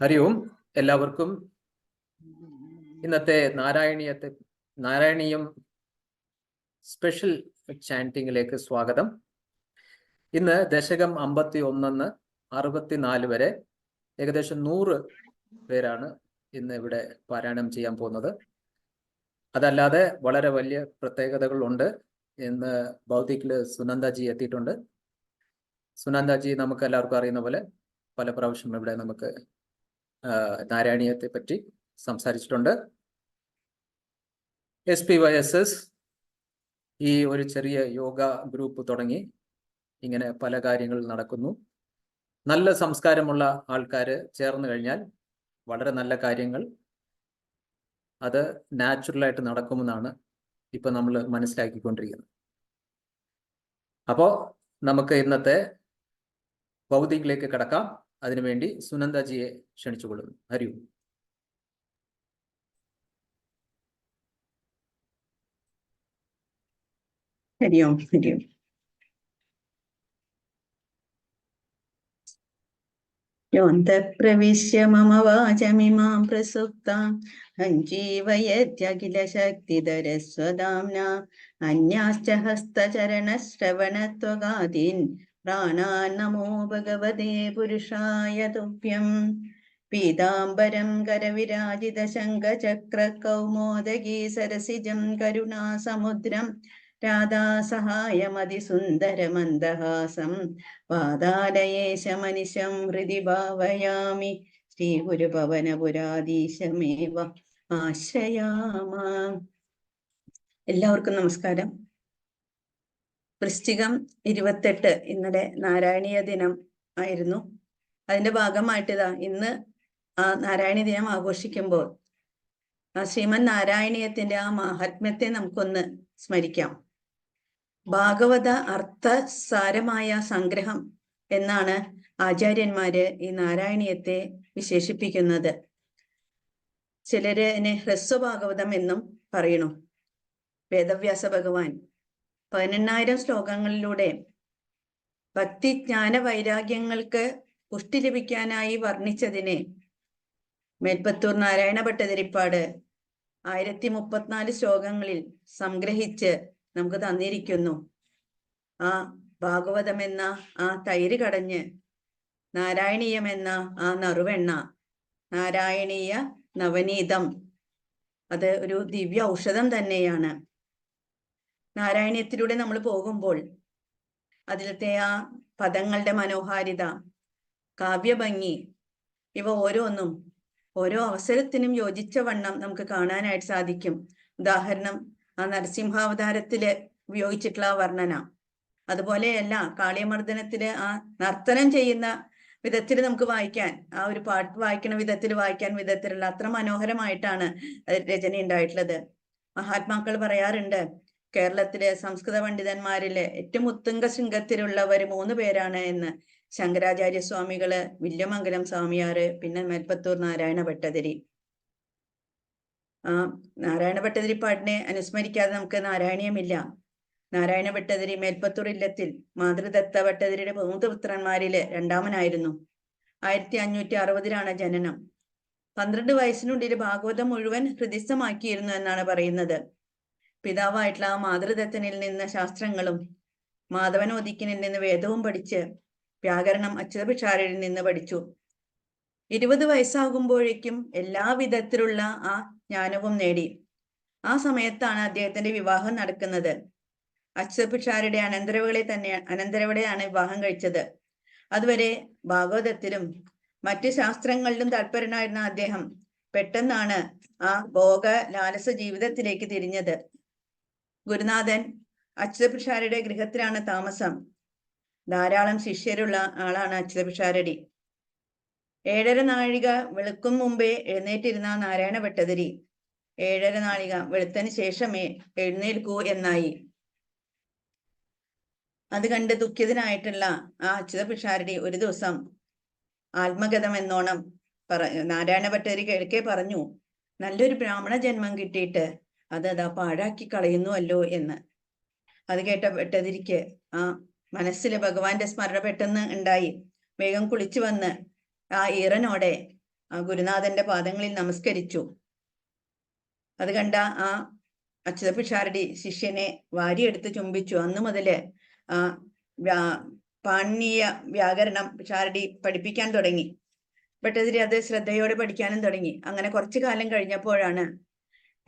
ഹരി ഓം. എല്ലാവർക്കും ഇന്നത്തെ നാരായണീയം സ്പെഷ്യൽ ചാൻറ്റിങ്ങിലേക്ക് സ്വാഗതം. ഇന്ന് ദശകം 51 64 വരെ ഏകദേശം 100 പേരാണ് ഇന്ന് ഇവിടെ പാരായണം ചെയ്യാൻ പോകുന്നത്. അതല്ലാതെ വളരെ വലിയ പ്രത്യേകതകളുണ്ട്. ഇന്ന് ഭൗതികില് സുനന്ദജി എത്തിയിട്ടുണ്ട്. സുനന്ദജി നമുക്ക് എല്ലാവർക്കും അറിയുന്ന പോലെ പല പ്രാവശ്യം ഇവിടെ നമുക്ക് നാരായണീയത്തെ പറ്റി സംസാരിച്ചിട്ടുണ്ട്. SPYSS ഈ ഒരു ചെറിയ യോഗ ഗ്രൂപ്പ് തുടങ്ങി ഇങ്ങനെ പല കാര്യങ്ങൾ നടക്കുന്നു. നല്ല സംസ്കാരമുള്ള ആൾക്കാർ ചേർന്ന് കഴിഞ്ഞാൽ വളരെ നല്ല കാര്യങ്ങൾ അത് നാച്ചുറലായിട്ട് നടക്കുമെന്നാണ് ഇപ്പൊ നമ്മൾ മനസ്സിലാക്കിക്കൊണ്ടിരിക്കുന്നത്. അപ്പോൾ നമുക്ക് ഇന്നത്തെ ഭൗതികിലേക്ക് കടക്കാം. അതിനുവേണ്ടി സുനന്ദജിയെ ക്ഷണിച്ചുകൊള്ളുന്നു. ഹരി ഓം. ഹരി ഓം. ഹരി ഓം. യോന്തഃപ്രവിശ്യ മമ വാചമിമാം പ്രസുപ്താം സഞ്ജീവയത്യഖില ശക്തിധരസ്വധാംനാ അന്യാശ്ച ഹസ്തചരണശ്രവണത്വഗാദീൻ പ്രാണാൻ നമോ ഭഗവതേ പുരുഷായ തുഭ്യം. പീതാംബരം കരവിരാജിത ശംഖചക്രകൗമോദഗീ സരസിജം കരുണാസമുദ്രം രാധാസഹായമതിസുന്ദരമന്ദഹാസം പാതാലയേശമനിശം ഹൃദി ഭാവയാമി. ശ്രീഗുരുപവനപുരാധീശമേവ ആശ്രയാമ. എല്ലാവർക്കും നമസ്കാരം. വൃശ്ചികം 28 ഇന്നലെ നാരായണീയ ദിനം ആയിരുന്നു. അതിന്റെ ഭാഗമായിട്ടിതാ ഇന്ന് ആ നാരായണീയ ദിനം ആഘോഷിക്കുമ്പോൾ ആ ശ്രീമൻ നാരായണീയത്തിന്റെ ആ മാഹാത്മ്യത്തെ നമുക്കൊന്ന് സ്മരിക്കാം. ഭാഗവത അർത്ഥസാരമായ സംഗ്രഹം എന്നാണ് ആചാര്യന്മാര് ഈ നാരായണീയത്തെ വിശേഷിപ്പിക്കുന്നത്. ചിലര് ഇതിനെ ഹ്രസ്വഭാഗവതം എന്നും പറയണു. വേദവ്യാസ ഭഗവാൻ 18,000 ശ്ലോകങ്ങളിലൂടെ ഭക്തി ജ്ഞാന വൈരാഗ്യങ്ങൾക്ക് പുഷ്ടി ലഭിക്കാനായി വർണ്ണിച്ചതിനെ മേൽപ്പത്തൂർ നാരായണ ഭട്ടതിരിപ്പാട് 1034 ശ്ലോകങ്ങളിൽ സംഗ്രഹിച്ച് നമുക്ക് തന്നിരിക്കുന്നു. ആ ഭാഗവതം എന്ന ആ തൈര് കടഞ്ഞ് നാരായണീയം എന്ന ആ നറുവെണ്ണ, നാരായണീയ നവനീതം, അത് ഒരു ദിവ്യ ഔഷധം തന്നെയാണ്. നാരായണീയത്തിലൂടെ നമ്മൾ പോകുമ്പോൾ അതിലത്തെ ആ പദങ്ങളുടെ മനോഹാരിത, കാവ്യഭംഗി, ഇവ ഓരോന്നും ഓരോ അവസരത്തിനും യോജിച്ച വണ്ണം നമുക്ക് കാണാനായിട്ട് സാധിക്കും. ഉദാഹരണം, ആ നരസിംഹാവതാരത്തില് ഉപയോഗിച്ചിട്ടുള്ള ആ വർണ്ണന, അതുപോലെയല്ല കാളിയമർദ്ദനത്തില് ആ നർത്തനം ചെയ്യുന്ന വിധത്തിൽ നമുക്ക് വായിക്കാൻ, ആ ഒരു പാട്ട് വായിക്കുന്ന വിധത്തിൽ വായിക്കാൻ വിധത്തിലുള്ള അത്ര മനോഹരമായിട്ടാണ് രചന ഉണ്ടായിട്ടുള്ളത്. മഹാത്മാക്കൾ പറയാറുണ്ട്, കേരളത്തിലെ സംസ്കൃത പണ്ഡിതന്മാരിലെ ഏറ്റവും ഉത്തുംഗ ശൃംഗത്തിലുള്ളവർ 3 പേരാണ് എന്ന്. ശങ്കരാചാര്യ സ്വാമികള്, വില്യമംഗലം സ്വാമിയാര്, പിന്നെ മേൽപ്പത്തൂർ നാരായണ ഭട്ടതിരി. നാരായണ ഭട്ടതിരിപ്പാടിനെ അനുസ്മരിക്കാതെ നമുക്ക് നാരായണീയമില്ല. നാരായണ ഭട്ടതിരി മേൽപ്പത്തൂർ ഇല്ലത്തിൽ മാതൃദത്ത ഭട്ടതിരിയുടെ 3 പുത്രന്മാരില് 2ാമനായിരുന്നു. 1560 ജനനം. 12 വയസ്സിനുള്ളിൽ ഭാഗവതം മുഴുവൻ ഹൃദിസ്ഥമാക്കിയിരുന്നു എന്നാണ് പറയുന്നത്. പിതാവായിട്ടുള്ള ആ മാതൃദത്തനിൽ നിന്ന് ശാസ്ത്രങ്ങളും മാധവനോദിക്കനിൽ നിന്ന് വേദവും പഠിച്ച് വ്യാകരണം അച്യുതപിഷാരരിൽ നിന്ന് പഠിച്ചു. 20 വയസ്സാകുമ്പോഴേക്കും എല്ലാ വിധത്തിലുള്ള ആ ജ്ഞാനവും നേടി. ആ സമയത്താണ് അദ്ദേഹത്തിന്റെ വിവാഹം നടക്കുന്നത്. അച്യുതപിഷാരരുടെ അനന്തരവളെയാണ് വിവാഹം കഴിച്ചത്. അതുവരെ ഭാഗവതത്തിലും മറ്റ് ശാസ്ത്രങ്ങളിലും തൽപരനായിരുന്ന അദ്ദേഹം പെട്ടെന്നാണ് ആ ഭോഗ ലാലസ ജീവിതത്തിലേക്ക് തിരിഞ്ഞത്. ഗുരുനാഥൻ അച്യുതപിഷാരരുടെ ഗൃഹത്തിലാണ് താമസം. ധാരാളം ശിഷ്യരുള്ള ആളാണ് അച്യുതപിഷാരടി. 7:30 നാഴിക വെളുക്കും മുമ്പേ എഴുന്നേറ്റിരുന്ന നാരായണ ഭട്ടതിരി 7:30 നാഴിക വെളുത്തതിന് ശേഷമേ എഴുന്നേൽക്കൂ എന്നായി. അത് കണ്ട് ദുഃഖിതനായിട്ടുള്ള ആ അച്യുതപിഷാരടി ഒരു ദിവസം ആത്മഗതം എന്നോണം നാരായണ ഭട്ടതിരി കേൾക്കെ പറഞ്ഞു, നല്ലൊരു ബ്രാഹ്മണ ജന്മം കിട്ടിയിട്ട് അതാ പാഴാക്കി കളയുന്നുവല്ലോ എന്ന്. അത് കേട്ട ഭട്ടതിരിക്ക് ആ മനസ്സില് ഭഗവാന്റെ സ്മരണ പെട്ടെന്ന് ഉണ്ടായി. വേഗം കുളിച്ചു വന്ന് ആ ഈറനോടെ ആ ഗുരുനാഥന്റെ പാദങ്ങളിൽ നമസ്കരിച്ചു. അത് കണ്ട ആ അച്യുത പിഷാരടി ശിഷ്യനെ വാരിയെടുത്ത് ചുംബിച്ചു. അന്നു മുതല് ആ പാണീയ വ്യാകരണം പിഷാരടി പഠിപ്പിക്കാൻ തുടങ്ങി. ഭട്ടതിരി അത് ശ്രദ്ധയോടെ പഠിക്കാനും തുടങ്ങി. അങ്ങനെ കുറച്ചു കാലം കഴിഞ്ഞപ്പോഴാണ്,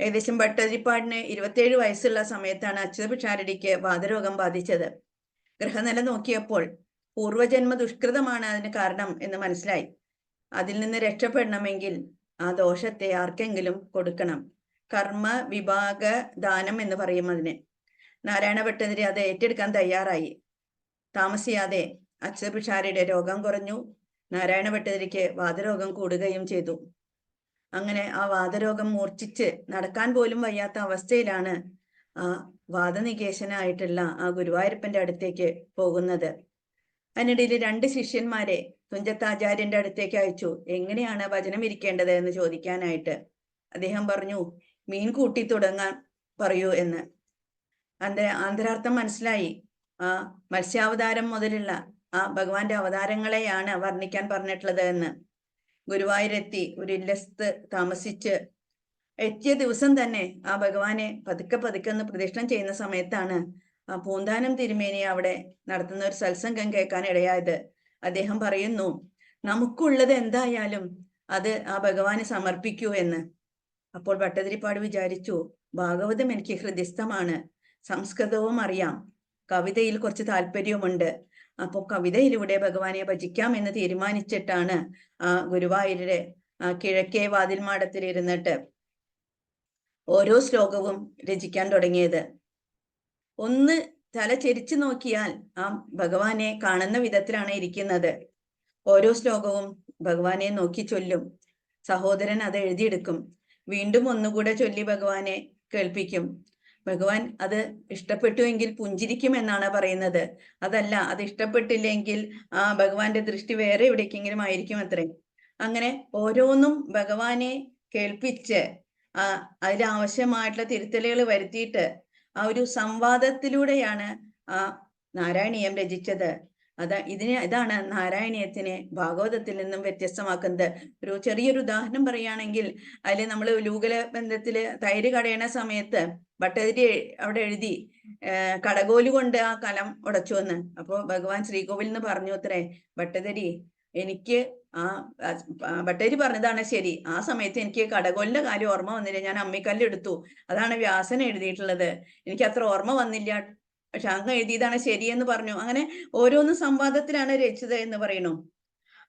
ഏകദേശം ഭട്ടതിരിപ്പാടിന് 27 വയസ്സുള്ള സമയത്താണ് അച്യുത പിഷാരടിക്ക് വാതരോഗം ബാധിച്ചത്. ഗ്രഹനില നോക്കിയപ്പോൾ പൂർവജന്മ ദുഷ്കൃതമാണ് അതിന് കാരണം എന്ന് മനസ്സിലായി. അതിൽ നിന്ന് രക്ഷപ്പെടണമെങ്കിൽ ആ ദോഷത്തെ ആർക്കെങ്കിലും കൊടുക്കണം. കർമ്മ വിഭാഗ ദാനം എന്ന് പറയും അതിന്. നാരായണ ഭട്ടതിരി അത് ഏറ്റെടുക്കാൻ തയ്യാറായി. താമസിയാതെ അച്യുത പിഷാരടിയുടെ രോഗം കുറഞ്ഞു. നാരായണ ഭട്ടതിരിക്ക് വാതരോഗം കൂടുകയും ചെയ്തു. അങ്ങനെ ആ വാതരോഗം മൂർച്ഛിച്ച് നടക്കാൻ പോലും വയ്യാത്ത അവസ്ഥയിലാണ് ആ വാദനികേശനായിട്ടുള്ള ആ ഗുരുവായൂരപ്പന്റെ അടുത്തേക്ക് പോകുന്നത്. അതിനിടയിൽ 2 ശിഷ്യന്മാരെ തുഞ്ചത്താചാര്യന്റെ അടുത്തേക്ക് അയച്ചു. എങ്ങനെയാണ് ഭജനം ഇരിക്കേണ്ടത് എന്ന് ചോദിക്കാനായിട്ട്. അദ്ദേഹം പറഞ്ഞു, മീൻ കൂട്ടി തുടങ്ങാൻ പറയൂ എന്ന്. ആന്തരാർത്ഥം മനസ്സിലായി. ആ മത്സ്യാവതാരം മുതലുള്ള ആ ഭഗവാന്റെ അവതാരങ്ങളെയാണ് വർണ്ണിക്കാൻ പറഞ്ഞിട്ടുള്ളത് എന്ന്. ഗുരുവായൂരെത്തി ഒരു ഇല്ലത്ത് താമസിച്ച് എത്തിയ ദിവസം തന്നെ ആ ഭഗവാനെ പതുക്കെ പതുക്കെ ഒന്ന് പ്രദക്ഷിണം ചെയ്യുന്ന സമയത്താണ് ആ പൂന്താനം തിരുമേനി അവിടെ നടത്തുന്ന ഒരു സത്സംഗം കേൾക്കാൻ ഇടയായത്. അദ്ദേഹം പറയുന്നു, നമുക്കുള്ളത് എന്തായാലും അത് ആ ഭഗവാന് സമർപ്പിക്കൂ എന്ന്. അപ്പോൾ ഭട്ടതിരിപ്പാട് വിചാരിച്ചു, ഭാഗവതം എനിക്ക് ഹൃദയസ്ഥമാണ്, സംസ്കൃതവും അറിയാം, കവിതയിൽ കുറച്ച് താല്പര്യവുമുണ്ട്. അപ്പോൾ കവിതയിലൂടെ ഭഗവാനെ ഭജിക്കാം എന്ന് തീരുമാനിച്ചിട്ടാണ് ആ ഗുരുവായൂരിലെ കിഴക്കേ വാതിൽ മാടത്തിൽ ഇരുന്നിട്ട് ഓരോ ശ്ലോകവും രചിക്കാൻ തുടങ്ങിയത്. ഒന്ന് തല ചെരിച്ചു നോക്കിയാൽ ആ ഭഗവാനെ കാണുന്ന വിധത്തിലാണ് ഇരിക്കുന്നത്. ഓരോ ശ്ലോകവും ഭഗവാനെ നോക്കി ചൊല്ലും. സഹോദരൻ അത് എഴുതിയെടുക്കും. വീണ്ടും ഒന്നുകൂടെ ചൊല്ലി ഭഗവാനെ കേൾപ്പിക്കും. ഭഗവാൻ അത് ഇഷ്ടപ്പെട്ടുവെങ്കിൽ പുഞ്ചിരിക്കും എന്നാണ് പറയുന്നത്. അതല്ല, അത് ഇഷ്ടപ്പെട്ടില്ലെങ്കിൽ ആ ഭഗവാന്റെ ദൃഷ്ടി വേറെ എവിടേക്കെങ്കിലും ആയിരിക്കും അത്രേ. അങ്ങനെ ഓരോന്നും ഭഗവാനെ കേൾപ്പിച്ച് അതിലാവശ്യമായിട്ടുള്ള തിരുത്തലുകൾ വരുത്തിയിട്ട് ആ ഒരു സംവാദത്തിലൂടെയാണ് ആ നാരായണീയം രചിച്ചത്. ഇതാണ് നാരായണീയത്തിനെ ഭാഗവതത്തിൽ നിന്നും വ്യത്യസ്തമാക്കുന്നത്. ഒരു ചെറിയൊരു ഉദാഹരണം പറയുകയാണെങ്കിൽ, അതിൽ നമ്മൾ ലൂകല ബന്ധത്തില് തൈര് കടയണ സമയത്ത് ഭട്ടതിരി അവിടെ എഴുതി കടകോല് കൊണ്ട് ആ കലം ഉടച്ചു എന്ന്. അപ്പോ ഭഗവാൻ ശ്രീകോവിൽ നിന്ന് പറഞ്ഞു അത്രേ, ഭട്ടതിരി എനിക്ക് ഭട്ടതിരി പറഞ്ഞതാണ് ശരി, ആ സമയത്ത് എനിക്ക് കടകോലിന്റെ കാര്യം ഓർമ്മ വന്നില്ല, ഞാൻ അമ്മിക്കല്ല് എടുത്തു, അതാണ് വ്യാസൻ എഴുതിയിട്ടുള്ളത്, എനിക്ക് അത്ര ഓർമ്മ വന്നില്ല, പക്ഷെ അങ്ങ് എഴുതിയതാണ് ശരിയെന്ന് പറഞ്ഞു. അങ്ങനെ ഓരോന്നും സംവാദത്തിലാണ് രചിച്ചത് എന്ന് പറയണു.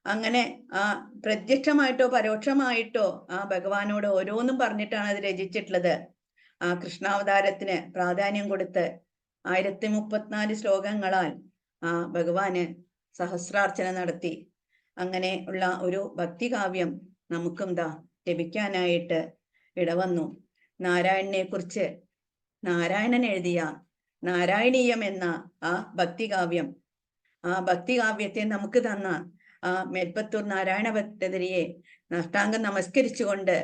അങ്ങനെ ആ പ്രത്യക്ഷമായിട്ടോ പരോക്ഷമായിട്ടോ ആ ഭഗവാനോട് ഓരോന്നും പറഞ്ഞിട്ടാണ് അത് രചിച്ചിട്ടുള്ളത്. ആ കൃഷ്ണാവതാരത്തിന് പ്രാധാന്യം കൊടുത്ത് 1034 ശ്ലോകങ്ങളാൽ ആ ഭഗവാന് സഹസ്രാർച്ചന നടത്തി. അങ്ങനെ ഉള്ള ഒരു ഭക്തികാവ്യം നമുക്കും ലഭിക്കാനായിട്ട് ഇടവന്നു. നാരായണനെ കുറിച്ച് നാരായണൻ എഴുതിയ നാരായണീയം എന്ന ആ ഭക്തികാവ്യം, ആ ഭക്തികാവ്യത്തെ നമുക്ക് തന്ന ആ മേൽപ്പത്തൂർ നാരായണ ഭട്ടതിരിയെ നഷ്ടാംഗം നമസ്കരിച്ചുകൊണ്ട്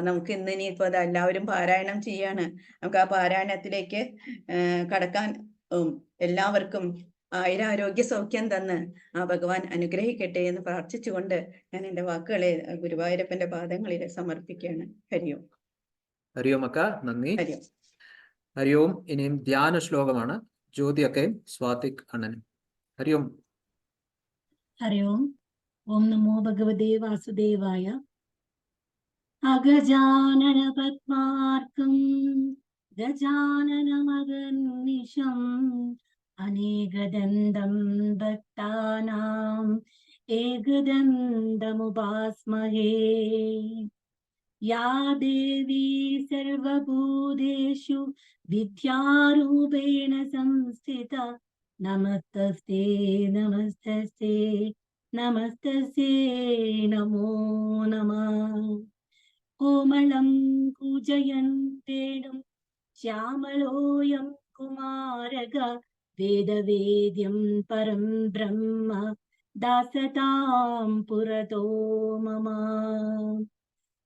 നമുക്ക് ഇന്ന് ഇനിയിപ്പോ എല്ലാവരും പാരായണം ചെയ്യാണ്. നമുക്ക് ആ പാരായണത്തിലേക്ക് കടക്കാൻ എല്ലാവർക്കും ആയുരാരോഗ്യ സൗഖ്യം തന്ന് ആ ഭഗവാൻ അനുഗ്രഹിക്കട്ടെ എന്ന് പ്രാർത്ഥിച്ചുകൊണ്ട് ഞാൻ എൻ്റെ വാക്കുകളെ ഗുരുവായൂരപ്പന്റെ പാദങ്ങളിൽ സമർപ്പിക്കുകയാണ്. ഹരിയോം. ഹരിയോം അക്ക, നന്ദി. ഹരിയോം. ഹരിയോം. ഇനിയും ധ്യാന ശ്ലോകമാണ്. ജ്യോതിയൊക്കെയും സ്വാതിക് അണ്ണനും. ഹരിയോം. ഹരിയോം. ഓം നമോ ഭഗവതേ വാസുദേവായ. അഗജാനന പദ്മാർക്കം ഗജാനനമഗർനിശം അനേകദന്തം ഭക്താനാം ഏകദന്തമുപാസ്മഹേ. യാ ദേവി സർവഭൂതേഷു വിദ്യാരൂപേണ സംസ്ഥിത നമസ്തസ്തേ നമസ്തസ്തേ നമസ്തസ്തേ നമോ നമഃ. കോമളം കൂജയന്തേണം ശ്യാമളോയം കുമാരക വേദവേദ്യം പരം ബ്രഹ്മ ദാസതാം പുരതോ മമ.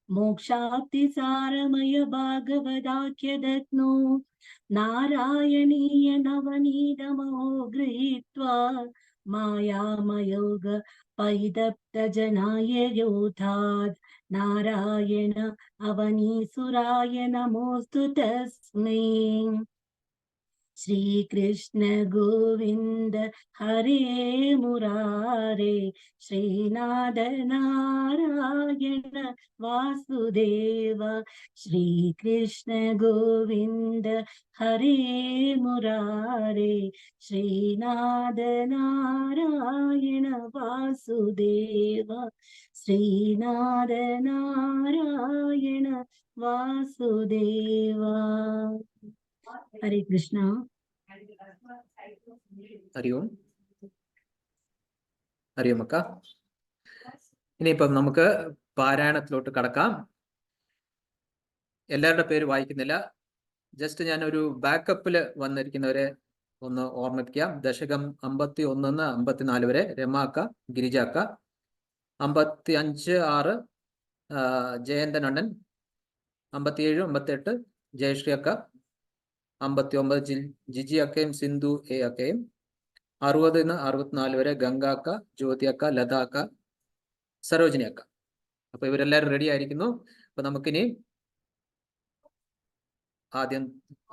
മോക്ഷാപ്തിസാരമയ ഭാഗവതാഖ്യദത്നോ നാരായണീയ നവനീതമോ ഗൃഹീത്വാ मायामयोग परितप्तजनाय योधात् नारायण अवनीसुराय नमोऽस्तु तस्मै। श्री कृष्ण गोविंद हरे मुरारे श्रीनाथ नारायण वासुदेव। श्री कृष्ण गोविंद हरे मुरारे श्रीनाथ नारायण वासुदेव। श्रीनाथ नारायण वासुदेव। हरे कृष्ण। ഹരി ഓം. ഹരി ഓം അക്ക. ഇനിയിപ്പം നമുക്ക് പാരായണത്തിലോട്ട് കടക്കാം. എല്ലാവരുടെ പേര് വായിക്കുന്നില്ല. ജസ്റ്റ് ഞാൻ ഒരു ബാക്കപ്പിൽ വന്നിരിക്കുന്നവരെ ഒന്ന് ഓർമ്മിപ്പിക്കാം. ദശകം 51 54 വരെ രമാക്ക, ഗിരിജാക്ക, 55 6 ജയന്തൻ അണ്ണൻ, 57 58 ജയശ്രീ അക്ക, 59 ജിജി അക്കയും സിന്ധു എ അക്കയും, 60 64 വരെ ഗംഗാക്ക, ജ്യോതി അക്ക, ലത അക്ക, സരോജിനി അക്ക. അപ്പൊ ഇവരെല്ലാവരും റെഡി ആയിരിക്കുന്നു. അപ്പൊ നമുക്കിനി ആദ്യം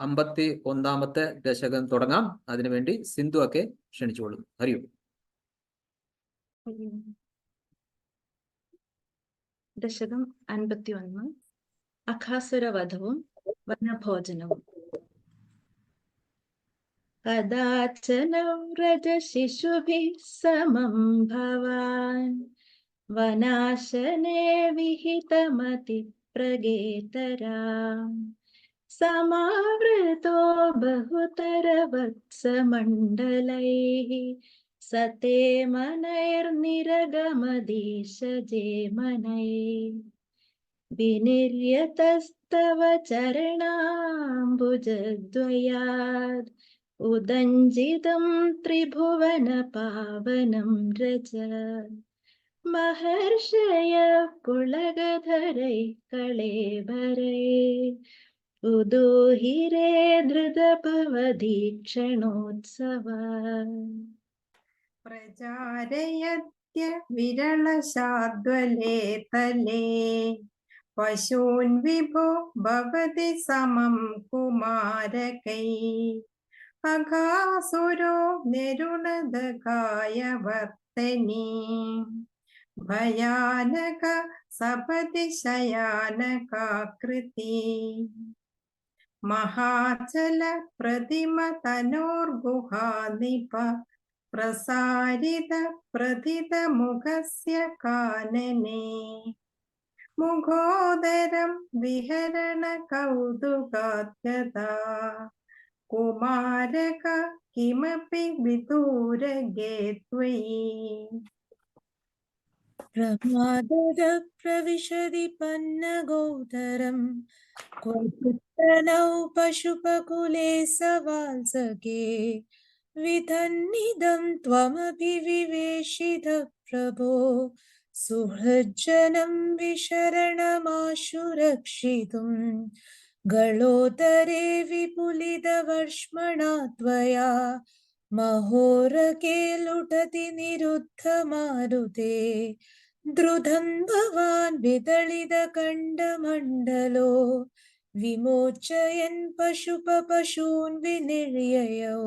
51 ദശകം തുടങ്ങാം. അതിനുവേണ്ടി സിന്ധു ഒക്കെ ക്ഷണിച്ചുകൊള്ളുന്നു. ഹരിയും. ദശകം 51 അഖാസുരവധവും വനഭോജനവും. കദാചന വ്രജശിശുഭിः സമം ഭവാൻ വനാശനെ വിഹിതമതിപ്രഗേതരാം സമാവൃതോ ബഹുതരവത്സമണ്ഡലൈः സതേ മനൈർനിരഗമദീശജേമനൈः വിനിര്യതസ്തവ ചരണാംബുജദ്വയാദ് ഉദഞ്ജിതം ത്രിഭുവന പാവനം രജ മഹർഷയ കുളഗധരൈ കളേബരൈ ഉദൂഹിരേ ധൃതപവദീക്ഷണോത്സവ പ്രചാരയത്യ വിരളശാദ്വലേ തലേ പശൂൻ വിഭോ ഭവതി സമം കുമാരകൈ അഘാസുരോ നിരുണദകായ വർത്തനീ ഭയാനക സപതി ശയാനകാകൃതി മഹാചല പ്രതിമ തനോർഗുഹാനിപ പ്രസാരിത പ്രഥിത മുഖസ്യ കാനനേ മുഖോദരം വിഹരണ കൗതുകാത്യതാ കുമാരക കിമപി വിദൂരഗേ ത്വയി പ്രമാദര പ്രവിശതി പന്നഗോദരം ക്വപുത്രനൗ പശുപകുലേ സവാത്സകേ വിധന്നിദം ത്വമപി വിവേശിത പ്രഭോ സുഹൃജ്ജനം വിശരണമാശു രക്ഷിതും ഗളോദരേ വിപുലിതവർഷ്മണാ ത്വയാ മഹോരകേ ലുഠതി നിരുദ്ധമാരുതേ ദ്രുതം ഭവാൻ വിദളിതകണ്ഠമണ്ഡലോ വിമോചയൻ പശൂൻ വിനിര്യയൗ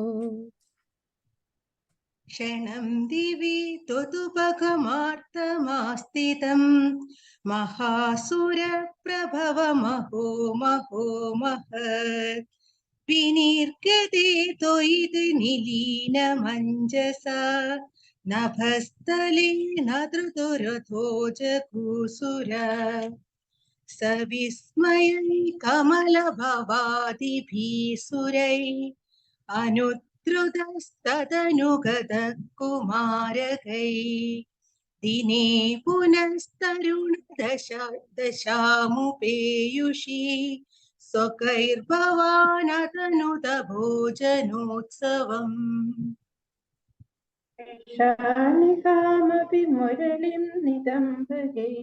ക്ഷണം ദിവി ത്വതുപഗമാർത്തമാസ്ഥിതം മഹാസുര പ്രഭവ മഹോ മഹോ മഹത് വിനിർഗതേ ത്വയിത് നിലീനമഞ്ജസ നഭസ്ഥലേ നദൃതുരഥോ ജഗൂസുര സവിസ്മയൈ കമലഭവാദിഭീസുരൈ അനുദ്രുതസ്തദനുഗത കുമാരകൈ ദിനേ പുനസ്തരുണ ദശാമുപേയുഷി സ്വകൈർഭവാനതനുത ഭോജനോത്സവം ശാലികാമപി മുരളിം നിതംബകൈ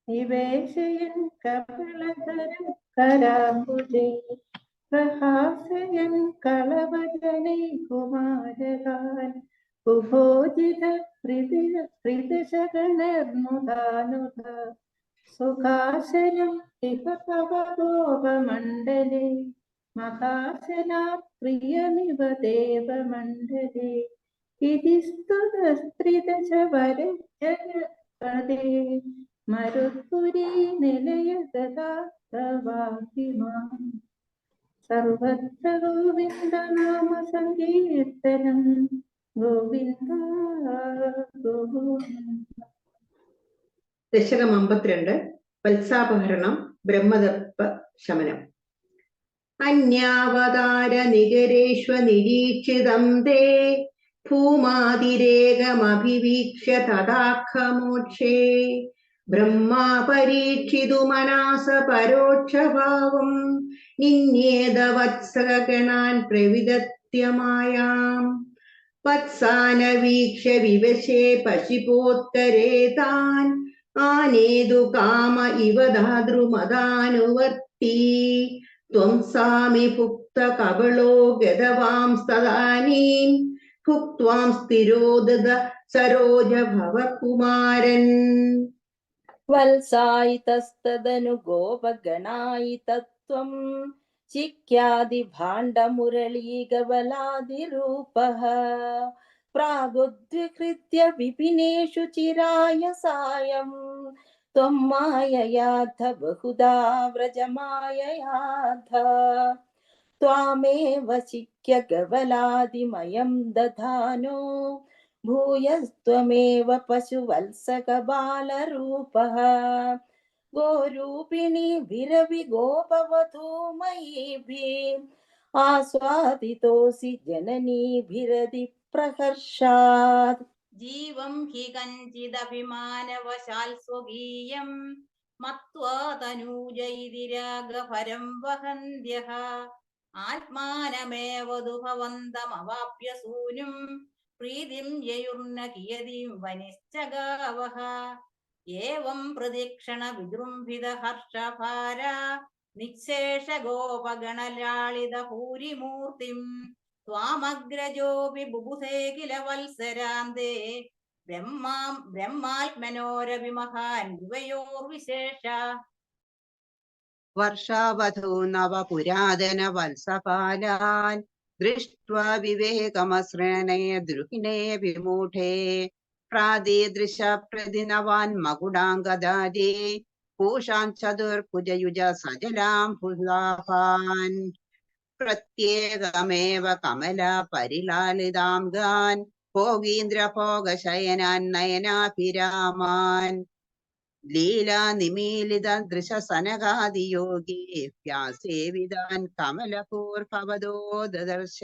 നിവേശയൻ കപളധരം കരാംബുജൈ പ്രഹാസയൻ കളവജനൈ കുമാരകാൻ കുഭോജിത ത്രിദശഗണർമുദാനുധ സുഖാസനം ഇഹ തവ ഗോപമണ്ഡലേ മഹാസനാത് പ്രിയമിവ ദേവമണ്ഡലേ ഇതി സ്തുതസ്ത്രിദശ വരജഗപദേ മരുത്പുരീ നിലയ ദദാതവാഹിമാം സർവത്ര ഗോവിന്ദ നാമ സങ്കീർത്തനം ഗോവിന്ദ ഗോവിന്ദ. ദശകം 52 വത്സാപഹരണം ബ്രഹ്മദർപ്പ ശമനം. അന്യാവതാര നികരേഷ്വ നിരീക്ഷിതം തേ ഭൂമാതിരേകമഭിവീക്ഷ്യ തദാഖമോക്ഷേ ബ്രഹ്മാ പരീക്ഷിതു മനാസ പരോക്ഷഭാവം നിന്യേത വത്സഗണാൻ പ്രവിദത്യമായാം വത്സാന വീക്ഷ്യ വിവശേ പശിപോത്കരേ താൻ ആനേതു കാമ ഇവ ധാതൃമദാനുവർത്തി ത്വം സാമി ഭുക്ത കവളോ ഗതവാംസ്തദാനീം ഭുക്ത്വാം സ്ഥിരോദത സരോജ ഭവകുമാരൻ. വത്സായിതസ്തദനു ഗോപഗണായിതത്വം ചിക്യാദി ഭാണ്ഡമുരളീകവലാദിരൂപഃ പ്രാഗുദ്വികൃത്യ വിപിനേഷു ചിരായ സായം ത്വം മായയാഥ ബഹുധാ വ്രജമായയാഥ ത്വാമേവ ചിക്യ ഗവലാദിമയം ദധാനോ ഭൂയസ്ത്വമേവ പശുവത്സകബാലരൂപഃ ഗോരൂപിണി വിരവി ഗോപവധൂമയീഭിः ആസ്വാദിതോസി ജനനീഭിരതി പ്രഹർഷാത് ജീവം ഹി കഞ്ചിദഭിമാനവശാൽ സ്വകീയം മത്വാ തനൂജൈതിരാഗഭരം വഹന്ത്യഃ ആത്മാനമേവതു ഭവന്തമവാപ്യ സൂനും പ്രീതിം യയുർന കിയതിം വനിശ്ചഗാവഃ ഏവം പ്രദക്ഷിണ വിജൃംഭിത ഹർഷഭാര നിശേഷ ഗോപഗണലാളിത ഭൂരിമൂർത്തിം ത്വാമഗ്രജോപി ബുബുധേ കില വത്സരാന്തേ ബ്രഹ്മാത്മനോരവിമഹാൻ യുവയോർവിശേഷ. വർഷാവധൂ നവ പുരാതന വത്സപാലാൻ ദൃഷ്ട്വാ വിവേകമസൃണേ ദ്രുഹിണേ വിമൂഢേ പ്രാദീദൃശ പ്രതിനവാൻ മകുടാംഗദാദേ പൂഷാം ചതുർഭുജയുജ സജലാം ഭുജാഭാൻ പ്രത്യേകമേവ കമല പരിലാളിതാം ഗാൻ ഭോഗീന്ദ്രഭോഗശയനാൻ നയനാഭിരാമാൻ ലീലാ നിമീലിത ദൃശ സനകാദിയോഗി വ്യാസേവിതാൻ കമലപൂർഭവദോ ദദർശ.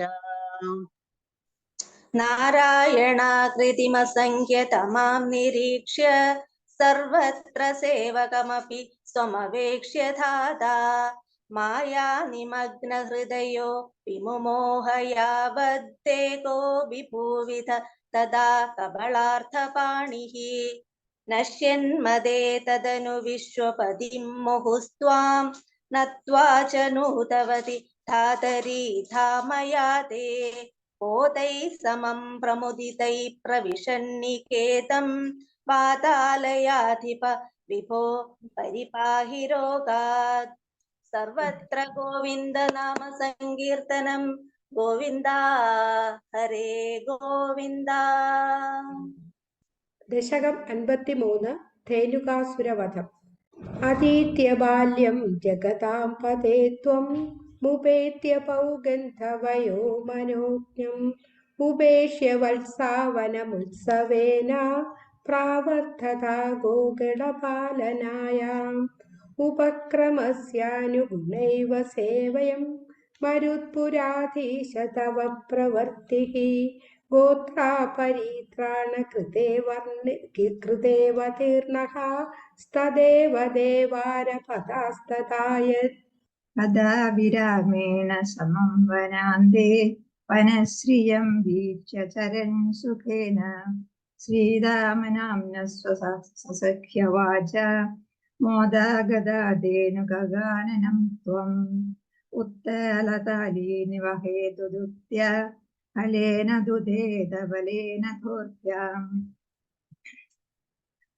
നാരായണാകൃതിമസംഖ്യതമാം നിരീക്ഷ്യ സർവത്ര സേവകമപി സ്വമവേക്ഷ്യ ധാതാ മായാ നിമഗ്ന ഹൃദയോ വിമുമോഹയാവദ്ദേകോ വിഭൂവിധ തദാ കബളാർത്ഥപാണിഃ നശ്യന്മദേ തദനു വിശ്വപതിം മുഹുസ്ത്വാം നത്വാ ച നൂതവതി ധാതരീ ധാമയാതേ പോതൈ സമം പ്രമുദിതൈ പ്രവിശന്നികേതം പാതാലയാധിപ വിഭോ പരിപാഹി രോഗാത്. സർവത്ര ഗോവിന്ദ നാമ സങ്കീർത്തനം ഗോവിന്ദ ഹരേ ഗോവിന്ദ. ദശകം 53 ധേനുകാസുരവധം. അതീത്യ ബാല്യം ജഗതാം പതേ ത്വം മുപേത്യ പൗഗന്ധവയോ മനോജ്ഞം ഉപേക്ഷ്യ വത്സാവനമുത്സവേന പ്രാവർദ്ധതാ ഗോഗണപാലനായാം ഉപക്രമസ്യാനുഗുണൈവ സേവയം മരുത്പുരാധീശ തവ പ്രവർത്തിഃ ഗോത്രാപരിത്രാണ കൃതേവതീർണഃ സ്തദേവ ദേവാരപദാസ്തദായത്. കഥാ വിരാമേണ സമം വനാന്തേ വനശ്രിയം വീക്ഷ്യ ചരൻ സുഖേന ശ്രീരാമനാംന സസഖ്യവാച മോദാഗദാധേനുഗാനനം ത്വം ഉത്തലതാലീ നിവഹേതുദുത്യ फलेन दुधेद बलेन धोर्त्याम्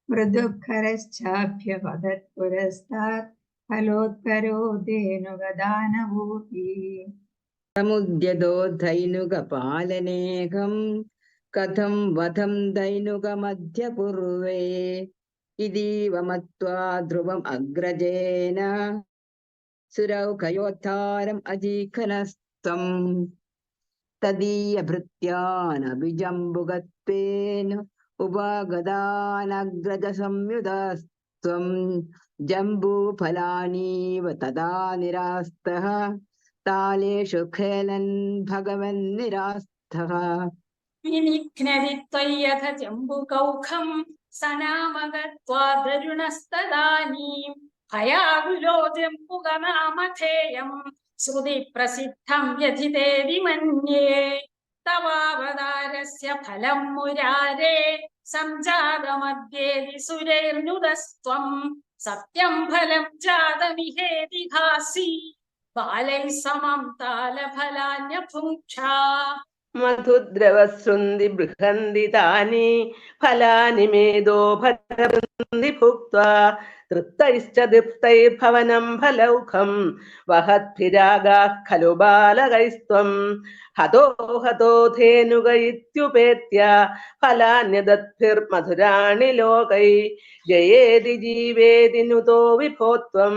मृदुःखरश्चाप्यवदत् पुरस्तात् फलोत्करो धेनुगदानभूति समुद्यतो धैनुकपालनेऽहं कथं वधं धैनुकमद्य कुर्वे इतीव मत्वा ध्रुवम् अग्रजेन सुरौकयोद्धारम् अजीघनस्त्वं तदीयभृत्यानभिजम्बुगत्वेन उपागदानग्रजसंयुधास्त्वं जम्बूफलानीव तदा निरास्तः तालेषु खेलन् भगवन्निरास्तः विनिघ्नति त्वय्यथ जम्बुकौखं सनामगत्वादरुणस्तदानीं भयाकुलो जम्बुकनामधेयं श्रुतिप्रसिद्धं व्यथितेति मन्ये तवावतारस्य फलं मुरारे सञ्जातमद्येति सुरैर्नुदस्त्वं सत्यं फलं जातमिहेति घासि बालैः समं तालफलान्यभुङ्क्षा मधुद्रवसृन्धि बृहन्ति तानि फलानि मेदो भरन्ति भुक्त्वा तृप्तैश्च दीप्तैर्भवनं फलौखं वहद्भिरागाः खलु बालकैस्त्वं हतो हतो धेनुक इत्युपेत्य फलान्यदद्भिर्मधुराणि लोकै जयेति जीवेति नुतो विभो त्वं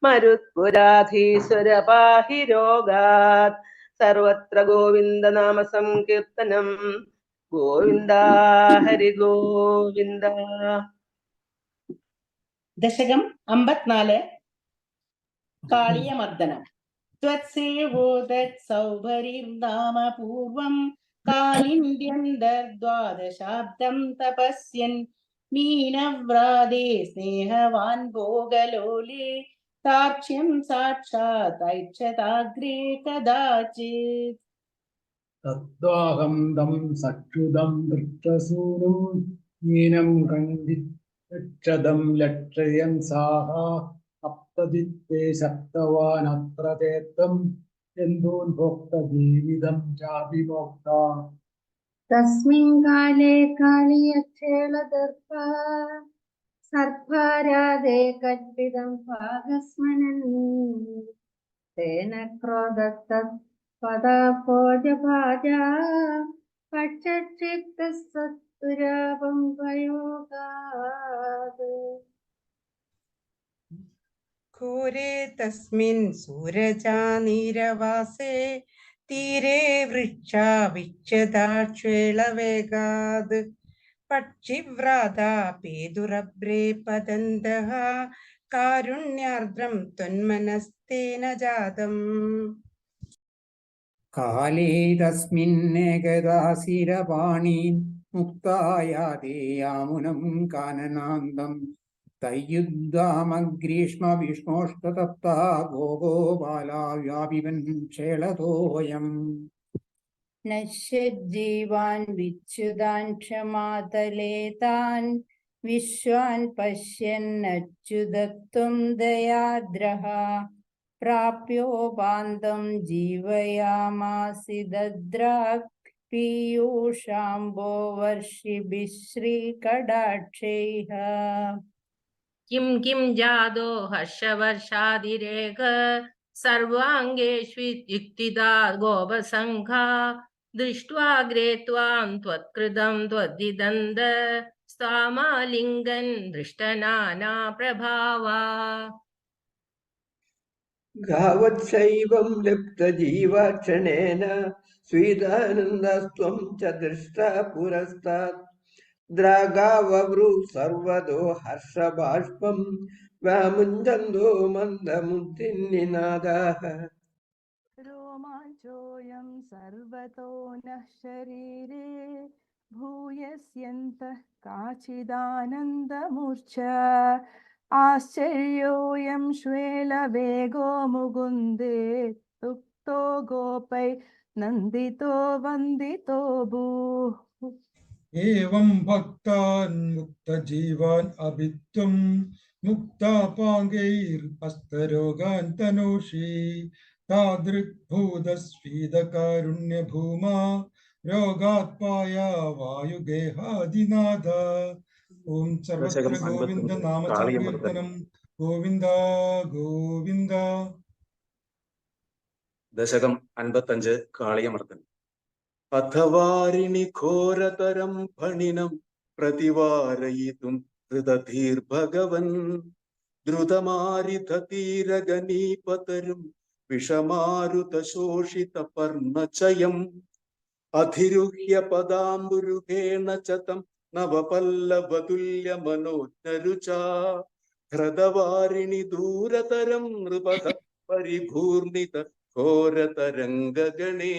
मरुत्पुराधीश्वर पाहि रोगात् सर्वत्र गोविंद नाम संकीर्तनम गोविंद हरि गोविंद ദശകം 54 കാളിയമർദ്ദനം त्वत्सेवोदत्सौभरिर्नाम पूर्वं कालिन्द्यन्तर्द्वादशाब्दं तपस्यन् मीनव्रादे स्नेहवान् भोगलोले साक्ष्यं साक्षात् ऐच्छताग्रे कदाचित् तत्त्वाहं तं सक्षुदं वृक्षसूनुं हीनं कण्डिक्षदं लक्षयन् साः सप्तजित्ते सप्तवान् अत्र चेत्तं यन्दून् भोक्त जीवितं चाभिमोक्ता तस्मिन् काले कालियच्छेलदर्प सर्पाराधे कल्पितं भागस्मनन् तेन क्रोधत्तत् पदापोजभाजा पक्षक्षिप्तः सत्तुरापं भयोगात् घोरे तस्मिन् सूरजानीरवासे तीरे वृक्षा विच्छदाक्षेलवेगाद् पक्षिव्राता पेदुरभ्रे पतन्तः कारुण्यार्द्रं त्वन्मनस्तेन जातम् काले तस्मिन्नेकदासिरपाणीन् मुक्तायाते यामुनं काननान्दं तयुद्धामग्रीष्मविष्णोष्टतप्ता गोपाला व्यापिबन् क्षेलतोऽयम् नश्यज्जीवान् विच्युतान् क्षमातले तान् विश्वान् पश्यन्नच्युतत्वं दयाद्रः प्राप्योपान्तं जीवयामासि दद्राक् पीयूषाम्बो वर्षिभिः श्रीकटाक्षैः किं किं जादो हर्षवर्षादिरेक सर्वाङ्गेष्वित्युक्तिदा गोपसङ्घा दृष्ट्वाग्रे त्वां त्वत्कृतं त्वद्दिदन्द स्वामालिङ्गन् दृष्टनाना प्रभावा गावत्सैवं लिप्तजीवाक्षणेन स्वीदानन्दस्त्वं च दृष्टा पुरस्तात् द्रागाववृ सर्वतो हर्षबाष्पं व्यामुञ्जन्तो मन्दमुद्दिन्निनादाः रोमाञ्चोऽयं सर्वतो नः शरीरे भूयस्यन्तः काचिदानन्दमूर्च्छा आश्चर्योऽयं श्वेलवेगो मुकुन्दे उक्तो गोपै नन्दितो वन्दितो भूः एवं भक्तान् मुक्तजीवान् अभित्वं मुक्तापाङ्गैर्हस्तरोगान् तनोषि താദൃഗ്ഭൂതസ്ഫീതകാരുണ്യഭൂമാ രോഗാത്പായ വായുഗേഹാദിനാഥ. ഓം സർവത്ര ഗോവിന്ദ നാമസങ്കീർത്തനം. ഗോവിന്ദ ഗോവിന്ദ. ദശകം 55 കാളിയമർദ്ദൻ. അഥവാരിണി ഘോരതരം ഫണിനം പ്രതിവാരയിതും ഹൃദധീർഭഗവൻ ദ്രുതമാരിതീരഗണീപതരും വിഷമാരുതശോഷിത പർണചയം അധിരുഹ്യ പദാംബുരുഹേണ ചതം നവപല്ലവതുല്യ മനോജ്ഞരുചാ ഹൃദവാരിണി ദൂരതരം നൃപത പരിഭൂർണിത ഘോരതരംഗഗണേ.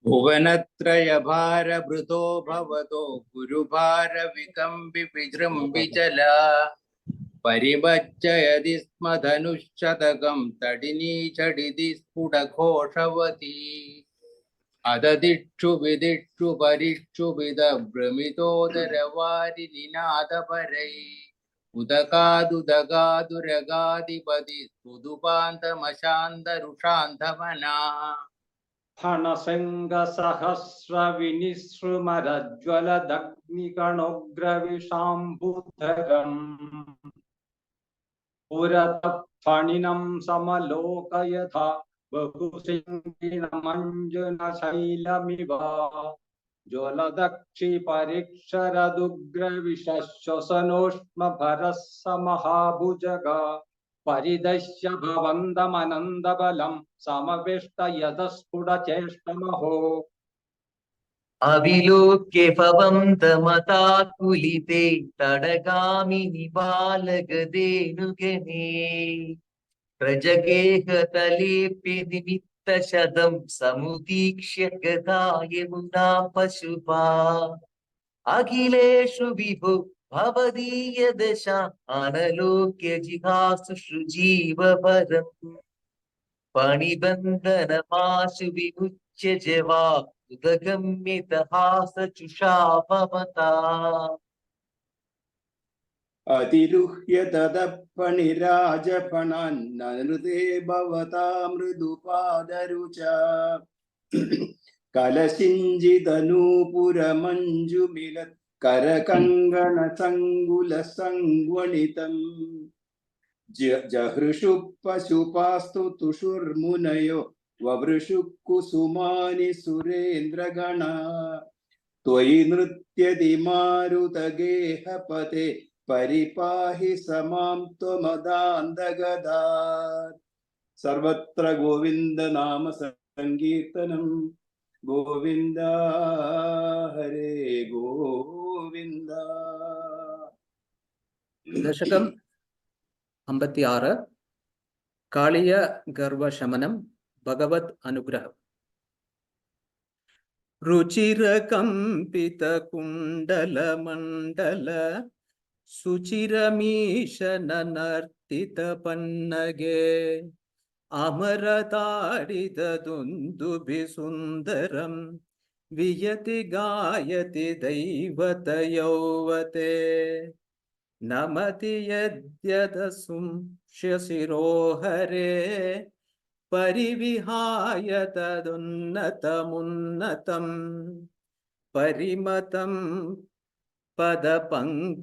ഭുവനത്രയഭാരഭൃതോ ഭവതോ ഗുരുഭാരവികമ്പി വിജൃംഭിചല പരിഭജ്ജയതി സ്മ ധനുശതകം തടിനീചടിതി സ്ഫുടഘോഷവതി അദദിക്ഷു വിദിക്ഷു പരിക്ഷു വിദഭ്രമിതോദരവാരിനിനാദപരൈ ഉദകാദുദകാദുരഗാധിപതി സ്ഫുതുപാന്തമശാന്തരുഷാന്തമനാ ഫണസംഗസഹസ്രവിനിസൃമരജ്വലദഗ്നികണോഗ്രവിഷാംബുധരം പുരതഫണിനം സമലോകയഥ ബഹുസിംഹിണമഞ്ജുനശൈലമിവ ജ്വലദക്ഷി പരിക്ഷരദുഗ്രവിശ്വസനോഷ്മഭരസമഹാഭുജഗ പരിദശ്യ ഭവന്തമനന്തബലം സമവിഷ്ടയതസ്ഫുടചേഷ്ടമഹോ. അവിലോക്യ ഭവന്തമതാകുലിതേ തടഗാമിനി ബാലഗദേനുഗണേ പ്രജഗേഹതലേപ്യ നിമിത്തശതം സമുദീക്ഷ്യ ഗതായമുനാ പശുപാ അഖിലേഷു വിഭു ഭവദീയ ദശ അനലോക്യ ജിഹാസു ശുജീവപരം പണിബന്ധനമാശു വിമുച്യ ജവാ ഉദഗമ്യതഹാസ ചുഷാഭവതാ അതിരുഹ്യ തദപ്പണിരാജഫണാന്നനൃതേ ഭവതാ മൃദുപാദരുച കലശിഞ്ചിതനൂപുരമഞ്ജുമിലത് കരകങ്കണസങ്കുലസങ്വണിതം ജഹൃഷു പശുപാസ്തു തുഷുർമുനയോ വവൃഷു കുസുമാനി സുരേന്ദ്രഗണ ത്വയി നൃത്യതി മാരുതഗേഹപതേ പരിപാഹി സമാം ത്വമദാന്തഗദാ. സർവത്ര ഗോവിന്ദ നാമ സങ്കീർത്തനം. ഗോവിന്ദ ഹരേ ഗോവിന്ദ. ദശകം 56 കാളിയ ഗർവശമനം ഭഗവത് അനുഗ്രഹം. രുചിരകമ്പിത കുണ്ടലമണ്ഡല സുചിരമീശനർത്തിത പന്നഗേ അമരതാടിതദുന്ദുഭി സുന്ദരം വിയതി ഗായതി ദൈവതയൗവതേ നമതി യദ്യദസും ശിരോഹരേ പരിവിഹായ തദുന്നതമുന്നതം പരിമതം പദപങ്കരുഹാചിരം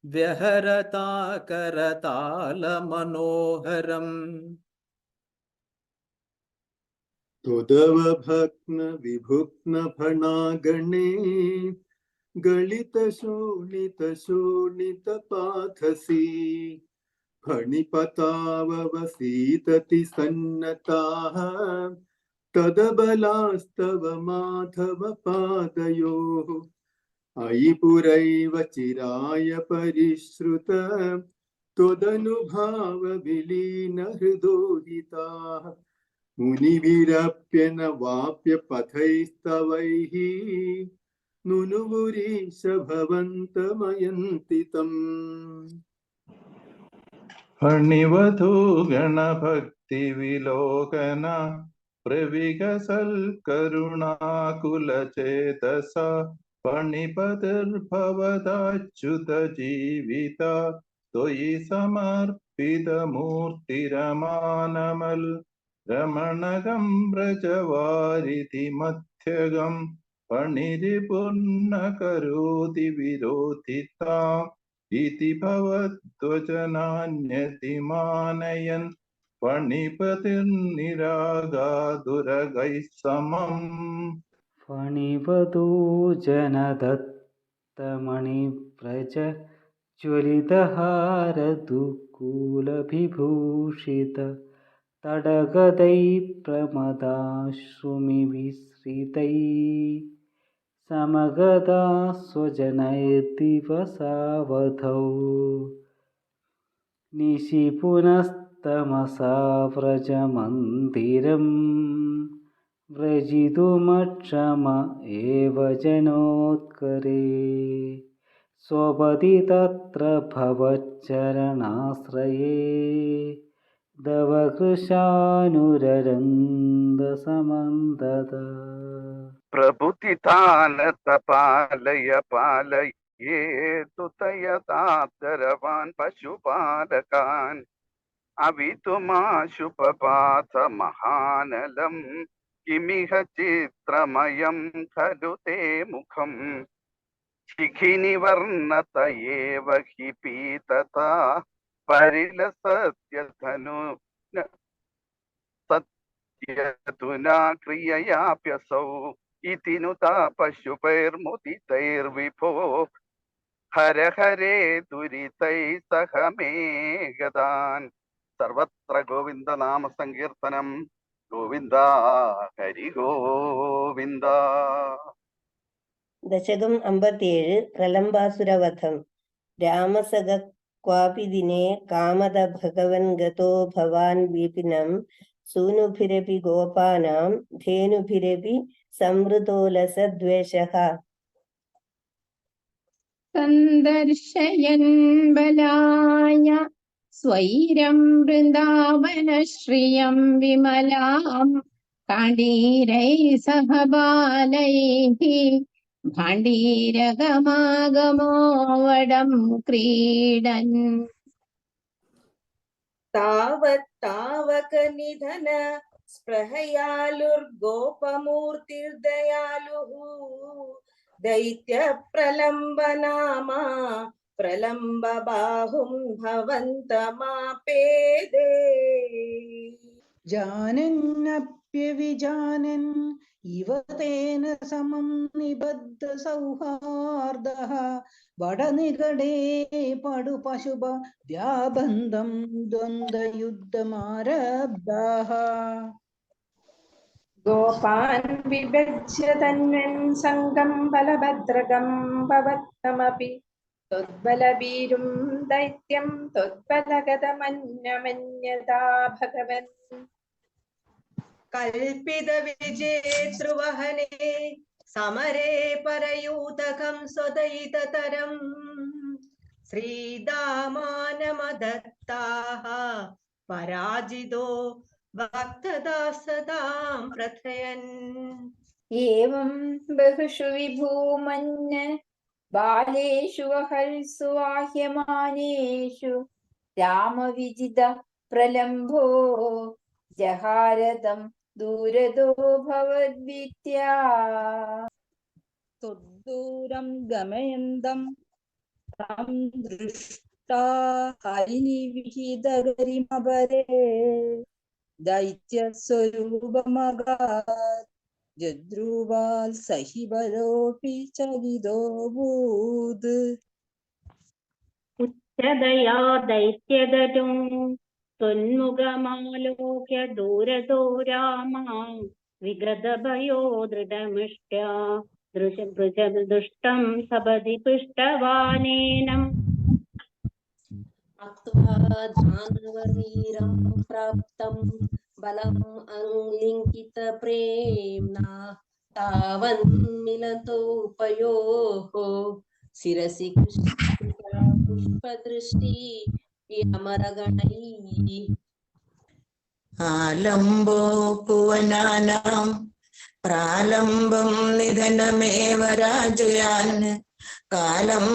വ്യഹരതാകരതാളമനോഹരം. തുദവഭഗ്ന വിഭുഗ്ന ഫണാഗണേ ഗളിത ശോണിത ശോണിത പാഥസി ഫണിപതാവവസീതതി സന്നതാഃ തദബലാസ്തവ മാധവ പാദയോഃ അയി പുരൈവ ചിരായ പരിശ്രുത ത്വദനുഭാവ വിലീന ഹൃദോഹിതാഃ മുനിവിരപ്യന വാപ്യ പഥൈസ്തവൈഃ നുനുവുരീശ ഭവന്തമയന്തി തം. ഫണിവധൂ ഗണഭക്തി വിലോകന പ്രവികസൽ കരുണാകുലചേതസ ഫണിപതിർഭവദാച്യുത ജീവിത ത്വയി സമർപ്യ കൽപ്പിതമൂർത്തിരമാനമൽ രമണകം വ്രജവാരിധി മധ്യകം പണിരിപുർണ കരോതി വിരോധിതാം ഇതി ഭവദ്വചനാന്യതി മാനയൻ പണിപതിർനിരാഗാതുരഗൈ സമം ഫണിവതൂ ജനദത്തമണിവ്രജ ജ്വലിതഹാരദുകൂലവിഭൂഷിത തടഗതൈ പ്രമദാശ്രുമി വിസ്രിതൈ സമഗതാ സ്വജനൈർദിവസാവധൗ നിശി പുനസ്തമസാ വ്രജമന്ദിരം വ്രജിതുമക്ഷമ ഏവ ജനോത്കരേ സ്വപതി തത്ര ഭവച്ചരണാശ്രയേ ദവകൃശാനുരരന്ദസമന്തത പ്രഭുതിതാനത പാലയ പാലയേതു തയതാദരവാൻ പശുപാലകാൻ അവിതുമാശുപപാത മഹാനലം കിമിഹ ചിത്രമയം ഖലു തേ മുഖം ശിഖിനി വർണ്ണത ഏവ ഹി പീതതാ പരിലസത്യധനു സത്യതുനാ ക്രിയയാപ്യസൗ ഇതി നുതാ പശുപൈർമുദിതൈർവിഭോ ഹര ഹരേ ദുരിതൈ സഹ മേ ഗതാൻ സർവത്ര ഗോവിന്ദ നാമ സങ്കീർത്തനം ഗോവിന്ദ ഹരി ഗോവിന്ദ. ദശകം 57 പ്രലംബാസുരവധം. രാമസഗ ക്വാപി ദിനേ കാമത ഭഗവൻ ഗതോ ഭവാൻ വിപിനം സൂനുഭിരപി ഗോപാനാം ധേനുഭിരപി സംവൃതോലസദ്വേഷഃ. സന്ദർശയൻ ബലായ സ്വൈരം വൃന്ദാവനശ്രിയം വിമലാം കാണ്ടീരൈ സഹ ബാലൈഃ ഭാണ്ഡീരകമാഗമോ വടം ക്രീഡൻ. താവത്താവക നിധന സ്പൃഹയാലുർഗോപമൂർത്തിർദയാലുഃ ദൈത്യ പ്രലംബനാമാ പ്രലംബ ബാഹും ഭവന്തമാപേദേ. ജാനന്നപ്യവിജാനൻ ഇവ തേന സമം നിബദ്ധ സൗഹാർദ്ദഃ വടനികടേ പടു പശുപ വ്യാബന്ധം ദ്വന്ദ്വയുദ്ധമാരബ്ധാഃ. ഗോപാൻ വിഭജ്യ തന്വൻ സംഗം ബലഭദ്രകം ഭവത്തമപി ത്വദ്ബലഭീരും ദൈത്യം ത്വദ്ബലഗതമന്യമന്യതാ ഭഗവൻ. കൽപ്പിത വിജേതൃവഹനേ സമരേ പരയൂതകം സ്വദയിതതരം ശ്രീദാമാനമദത്താഃ പരാജിതോ ഭക്തദാസതാം പ്രഥയൻ. ഏവം ബഹുഷു വിഭൂമന്യ ബാലേഷു വഹൽസു വാഹ്യമാനേഷു രാമവിജിത പ്രലംഭോ ജഹാരതം ദൂരദോ ഭവദ്വിത്യാ. ത്വദ്ദൂരം ഗമയന്തം तं ദൃഷ്ടാ ഹരിനിവിഹിതഗരിമപരേ ദൈത്യസ്വരൂപമഗാത് ജദ്രുവാൽ സഹിബലോപി ചകിതോഭൂത്. ഉച്ചതയാ ദൈത്യദരും ത്വന്മുഖമാലോക്യ ദൂരദോ രാമാ വിഗതഭയോ ദൃഢമുഷ്ട്യാ ദുഷ്ടം സപദി പൃഷ്ടവാനേനം. അക്ത്വാ ധാനവീരം പ്രാപ്തം ബലം അലിംഗിത പ്രേംനാ താവന്മിലതോ പയോഃ ശിരസി പുഷ്പദൃഷ്ടി അമരഗണൈഃ. ആലംബോ ഭുവനാനാം പ്രാലംബം നിധനമേവ രാജയാൻ കാലം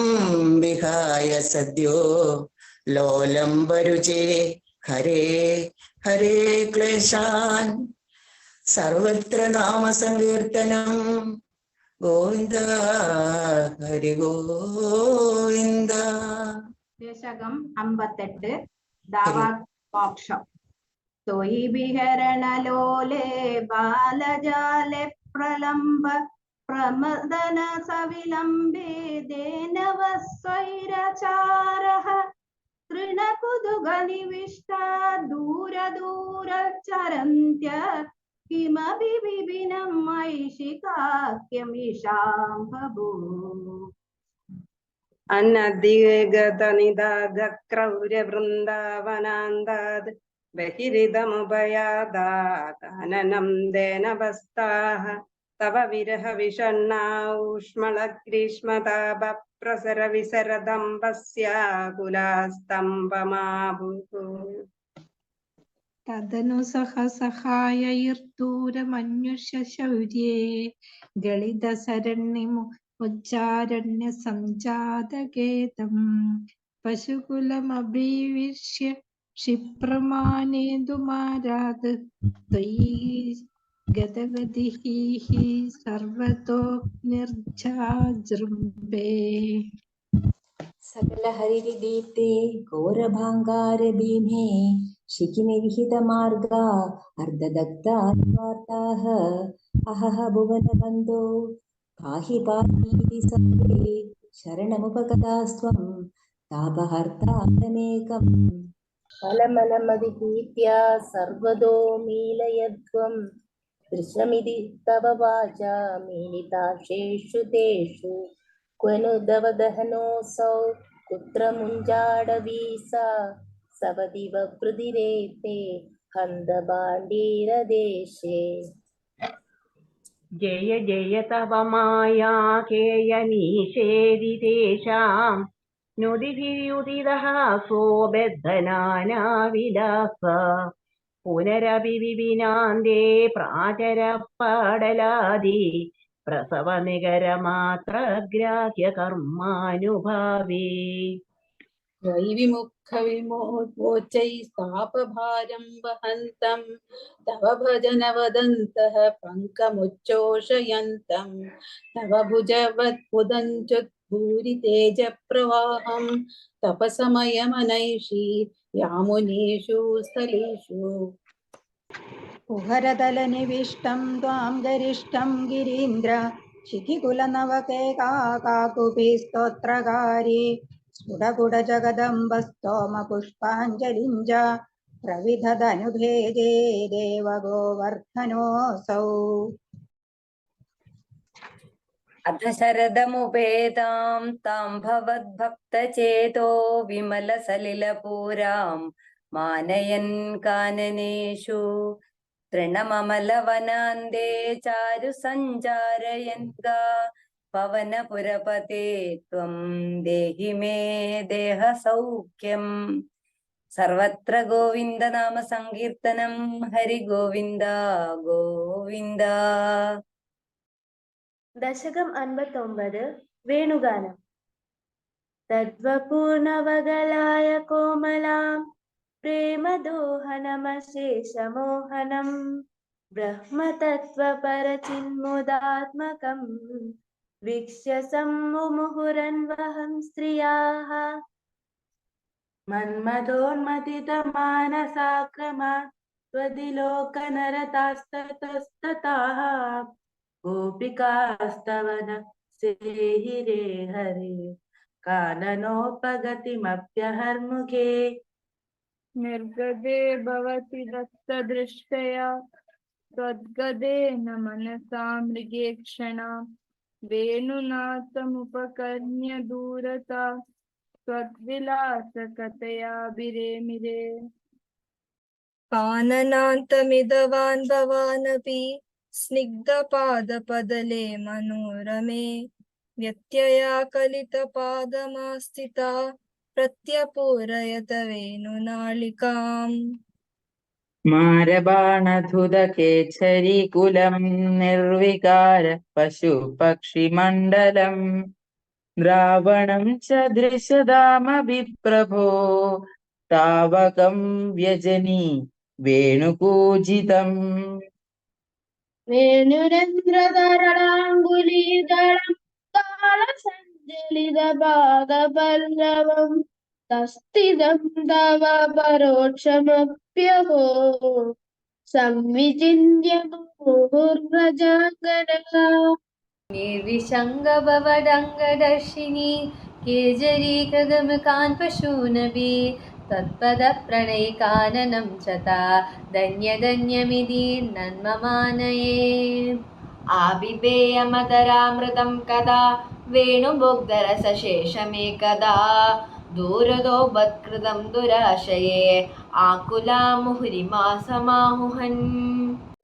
വിഹായ സദ്യോ ലോലംബരുചേ ഹരേ ഹരേ ക്ലേശാൻ സർവത്ര നാമസങ്കീർത്തനം ഗോവിന്ദ ഹരി ഗോവിന്ദ. ദശകം 58 ദാവാമോക്ഷം. ത്വയി വിഹരണലോലേ ബാലജാലെ പ്രലംബ പ്രമദന സവിലംബേ ദേനവസ്വൈരചാരഃ തൃണകുതുകനിവിഷ്ടാ ദൂരദൂരചരന്ത്യ കിമപി വിപിനം ഐഷികാക്യമിഷാം ബഭൂ. അനധിഗതനിദാഗ്രൗര്യവൃന്ദാവനാന്താത് ബഹിരിതമുപയാദാ കാനനം ദേനവസ്താഃ തവ വിരഹ വിഷണ്ണാ ഊഷ്മളഗ്രീഷ്മതാപ പ്രസര വിസരദംബസ്യാകുലാസ്തംഭമാഭൂഃ. തദനു സഹസഹായൈർദൂരമന്യുഷശൗര്യേ ഗളിതസരണ്യമുച്ചാരണ്യ സംജാതകേതം പശുകുലമഭിവിശ്യ ക്ഷിപ്രമാനേതുമാരാത് ത്വയി ഗതഗതിഃ സർവതോ നിർജാജൃംഭേ. സകല ഹരിദീപ്തേ ഘോരഭാങ്കാര ഭീമേ ശിഖിനി വിഹിത മാർഗ അർദ്ധദഗ്ധാർത്താഃ അഹഹ ഭുവനബന്ധോ പാഹി പാഹീതി സർവേ ശരണമുപഗതാസ്ത്വം താപഹർത്താരമേകം. ഫലമലമതിഭീത്യ സർവദോ മീലയധ്വം ദൃശ്യമിതി തവ വാച മീലിതാക്ഷേഷു തേഷു ക്വനു ദവദഹനോऽസൗ കുത്ര മുഞ്ചാടവീസ സവദിവ പൃഥിരേത്തെ ഹന്തഭാണ്ഡീരദേശേ. ജയ ജയ തവ മായാകേയമീശേരിതേഷാം നുദിഭിയുദിതഃ സോബദ്ധനാനാവിലാസ പുനരപി വിപിനാന്തേ പ്രാചരപ്പാടലാദി പ്രസവ നികരമാത്രഗ്രാഹ്യ കർമാനുഭാവേ. വിമുഖ വിമോചൈസ്താപഭാരം വഹന്തം തവ ഭജന വദന്തഃ പങ്കമുച്ചോഷയന്തം തവ ഭുജവത്പുദഞ്ചുദ്ഭൂരി തേജ പ്രവാഹം തപസമയമനൈഷി യാമുനീഷു സ്ഥലേഷു. കുഹരതലനിവിഷ്ടം ത്വാം ഗരിഷ്ഠം ഗിരീന്ദ്ര ശിഖികുലനവകേകാകുപി സ്തോത്രകാരി സ്ഫുടകുടജഗദംബസ്തോമ പുഷ്പാഞ്ജലിഞ്ച പ്രവിധതനുഭേദേ ദേവഗോവർദ്ധനോऽസൗ. അധ ശരദമുപേതാം താം ഭവദ്ഭക്തചേതോ വിമലസലിലപൂരാം മാനയൻ കാനനേഷു തൃണമമലവനാന്തേ ചാരു സഞ്ചാരയൻ ഗാ പവനപുരപതേ ത്വം ദേഹി മേ ദേഹസൗഖ്യം. സർവത്ര ഗോവിന്ദ നാമ സങ്കീർത്തനം ഹരി ഗോവിന്ദ ഗോവിന്ദ. ദശകം 59 വേണുഗാനം. തദ്വപൂർണവഗലായ കോമലാം പ്രേമദോഹനമശേഷമോഹനം ബ്രഹ്മതത്വപരചിന്മുദാത്മകം വീക്ഷ്യ സമ്മുമുഹുരൻവഹം സ്ത്രിയാഃ. മന്മദോന്മതിതമാനസാക്രമ ത്വദിലോകനരതാസ്തതസ്തതാഃ ഗോപികാസ്തവന സേഹിരേ ഹരേ കാനനോപഗതിമപ്യഹർമുഖേ. നിർഗതേ ഭവതി ദത്തദൃഷ്ടയാ ത്വദ്ഗതേന മനസാ മൃഗേക്ഷണാ വേണുനാഥമുപകർണ്യ ദൂരതാ ത്വദ്വിലാസകതയാ വിരേമിരേ. കാനനാന്തമിതവാൻ ഭവാനപി സ്നിഗ്ധപാദപദലേ മനോരമേ വ്യത്യയാ കലിതപാദമാസ്ഥിതാ പ്രത്യപൂരയത വേണുനാളികാം. മാരബാണധുതകേസരീകുലം നിർവികാര പശുപക്ഷിമണ്ഡലം द्रावणं च दृश्यतामपि प्रभो तावकं व्यजनी वेणुपूजितम् वेणुरन्ध्रधरणाङ्गुलीदलं कालसञ्जलितपादपल्लवं तस्थितं तव परोक्षमप्यहो संविचिन्त्य मुहुर्रजाङ्गनः निर्विशङ्गभवदङ्गदर्शिनी केजरी खगमकान् पशूनपि तत्पदप्रणयिकाननं च ता धन्यधन्यमिति नन्ममानये आबिबेयमदरामृतं कदा वेणुभोग्धरसशेषमेकदा दूरदोपत्कृतं दुराशये आकुला मुहुरिमासमाहुहन्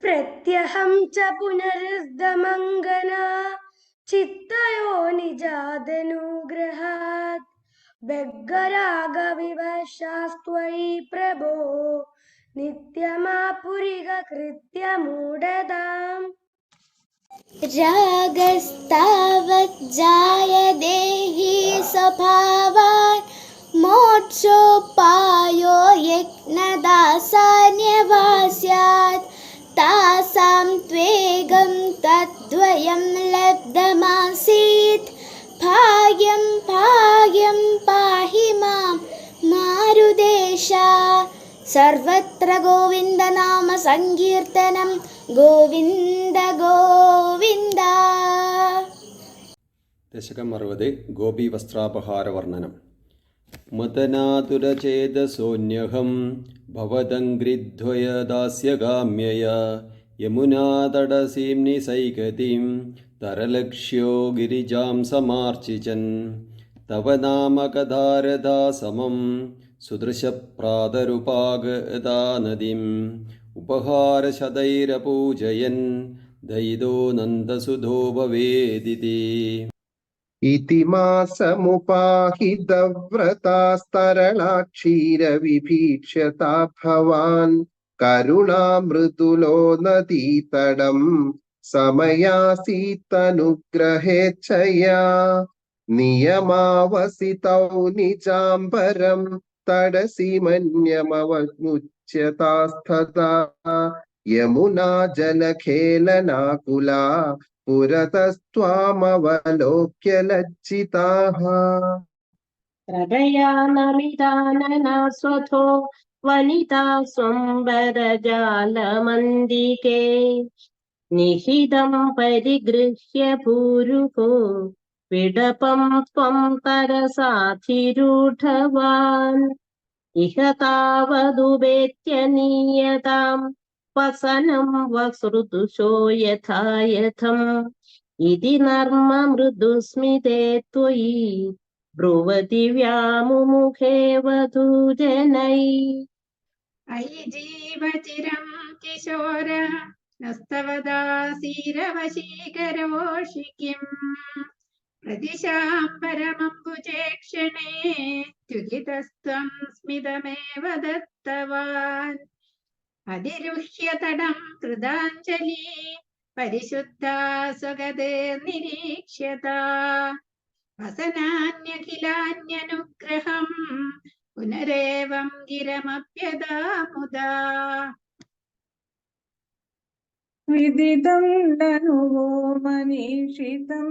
प्रत्यहं च पुनरुद्धमङ्गना चित्तयो निजादनुग्रहात् व्यग्गरागविवशास्त्वयि प्रभो नित्यमापुरिगकृत्यमूढताम् रागस्तावज्जाय देहि स्वभावान् मोक्षोपायो यज्ञदासान्यवास्यात् तासां त्वेगं तद्वयं लब्धमासीत् भाग्यं भाग्यं पाहि मां मारुदेशा सर्वत्र गोविन्दनाम सङ्कीर्तनं गोविन्द गोविन्द दशकं 60 गोपीवस्त्रापहारवर्णनं मदनातुरचेतसोऽन्यहं भवदङ्घ्रिद्वयदास्यगाम्यया यमुनातटसीं निसैगतिं तरलक्ष्यो गिरिजां समार्चिचन् तव नाम कदारदा समं सुदृशप्रातरुपागदा नदीम् उपहारशतैरपूजयन् दयितो नन्दसुधो भवेदिति इति मासमुपाहितव्रतास्तरलाक्षीरविभीक्ष्यता भवान् करुणामृदुलो नदीतडं समयासीतनुग्रहेच्छया नियमावसितौ निजाम्बरं तडसि मन्यमवमुच्यतास्तथा यमुना जलखेलनाकुला पुरतस्त्वामवलोक्य लज्जिताः प्रभया नमितानना स्वथो वनिता स्वम्बरजालमन्दिके निहितं परिगृह्य भूरुको विडपं त्वं तरसाधिरूढवान् इह तावदुपेत्य नीयतां वसनं वसृदुषो यथा यथम् इति नर्म मृदुस्मिते त्वयि ब्रुवति व्यामुमुखे वधूजनै अयि जीवचिरं किशोर नस्तवदासीरवशीकरोषि किम् प्रदिशाम्बरमम्बुजेक्षणे च्युतितस्त्वं स्मितमेव दत्तवान् अधिरुह्यतडं कृताञ्जलि परिशुद्धा स्वगते निरीक्ष्यता वसनान्यखिलान्यनुग्रहं पुनरेवं गिरमप्यदा मुदा विदितं ननुवो मनीषितं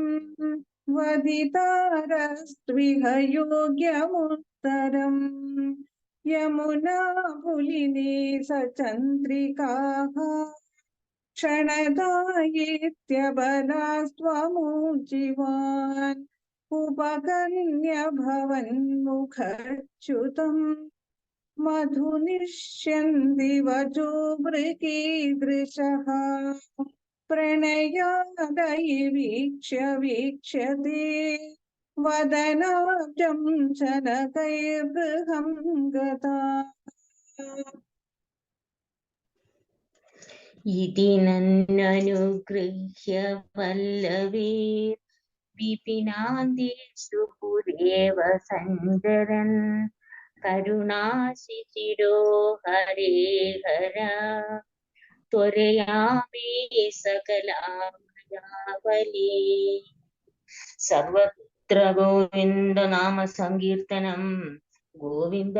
वदितारस्त्विह योग्यमुत्तरम् यमुना पुलिनी सचन्द्रिकाः क्षणदायित्यबलास्त्वमूर्जिवान् उपकर्ण्य भवन्मुखच्युतम् मधुनिष्यन्ति वचो वृकीदृशः प्रणयादयि वीक्ष्य वीक्ष्यते वदनाब्जं शनकैर्गृहं गता इति नन्ननुगृह्य वल्लवीर् विपिनान्तेषु पुरेव सञ्चरन् करुणाशिशिरो हरे हर त्वरयामि सकलामयावली സർവത്ര ഗോവിന്ദനാമ സങ്കീർത്തനം ഗോവിന്ദ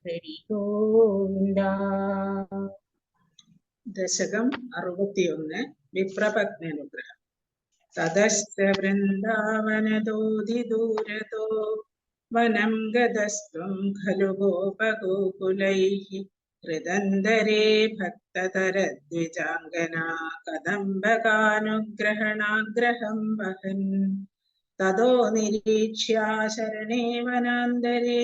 ഹരി ഗോവിന്ദ. ദശകം 61 വിപ്രപത്നിനുഗ്രഹം. തതശ്ച വൃന്ദാവനതോദിദൂരതോ വനം ഗതസ്ത്വം ഖലു ഗോപഗോകുലൈഃ ഹൃദന്തരേ ഭക്തതരദ്വിജാംഗനാ കദംബകാനുഗ്രഹണാഗ്രഹം വഹൻ തതോ നിരീക്ഷ്യാ ശരണേ വനാന്തരേ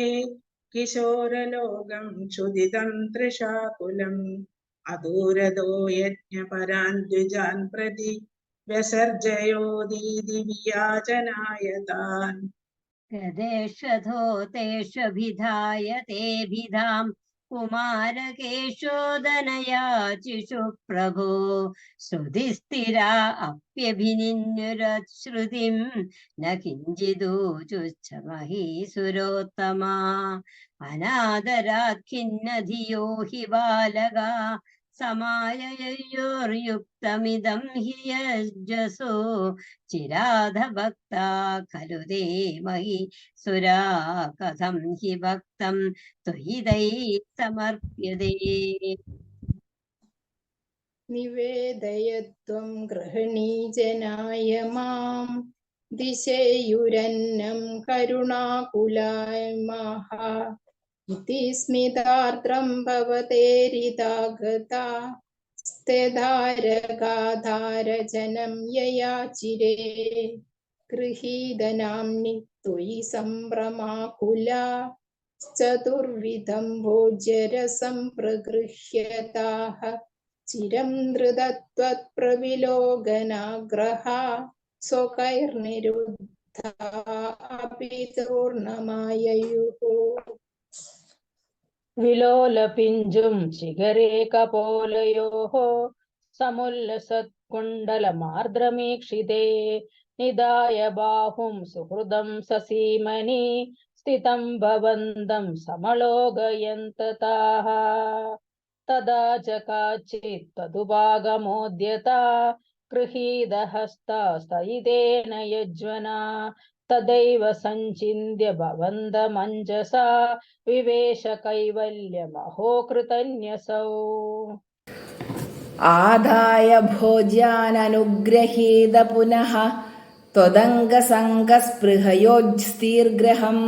കിശോരലോകം ക്ഷുദിതം തൃഷാകുലം അദൂരതോ യജ്ഞപരാൻ ദ്വിജാൻ പ്രതി വ്യസർജയോദീതി വിയാചനായ താൻ. ഗതേഷധോ തേഷഭിധായ തേഭിധാം കുമാരകേശോദനയാചിഷു പ്രഭോ ശ്രുതിസ്ഥിരാ അപ്യഭിനിന്യുരശ്രുതിം ന കിഞ്ചിദൂചുച്ഛ മഹീസുരോത്തമാ അനാദരാത് ഖിന്നധിയോ ഹി ബാലകാ സമായയോർയുക്തമിദം ഹി യജ്ജസോ ചിരാധ ഭക്താ ഖലു ദേ മഹി സുരാ കഥം ഹി ഭക്തം ത്വയി ദൈ സമർപ്യതേ. നിവേദയത്വം ഗൃഹണീജനായ മാം ദിശേയുരന്നം കരുണാകുലായ മഹ ഇതി സ്മിതാർദ്രം ഭവതേരിതാഗതാ സ്ഥിതാരകാധാരജനം യയാചിരേ ഗൃഹീതനാംനി ത്വയി സംഭ്രമാകുലാ ചതുർവിധം ഭോജ്യരസം പ്രഗൃഹ്യതാഃ ചിരം ധൃതത്വത്പ്രവിലോകനാഗ്രഹാ സ്വകൈർനിരുദ്ധാ അപി പൂർണ്ണമായയുഃ. വിലോലപിഞ്ചും ശിഖരേ കപോലയോഃ സമുല്ലസത്കുണ്ടലമാർദ്രമീക്ഷിതേ നിദായ ബാഹും സുഹൃദം സസീമനി സ്ഥിതം ഭവന്തം സമലോകയന്തതാഃ തദാ ച കാചിത് തദുപാഗമോദ്യതാ ഗൃഹീതഹസ്താസ്തയിതേന യജ്വനാ തദൈവ സഞ്ചിന്യ ഭവന്തമഞ്ജസാ വിവേശ കൈവല്യമഹോ കൃതന്യസൗ. ആദായ ഭോജ്യാനനുഗ്രഹീത പുനഃ ത്വദംഗസംഗസ്പൃഹയോജ്സ്ഥിർഗ്രഹം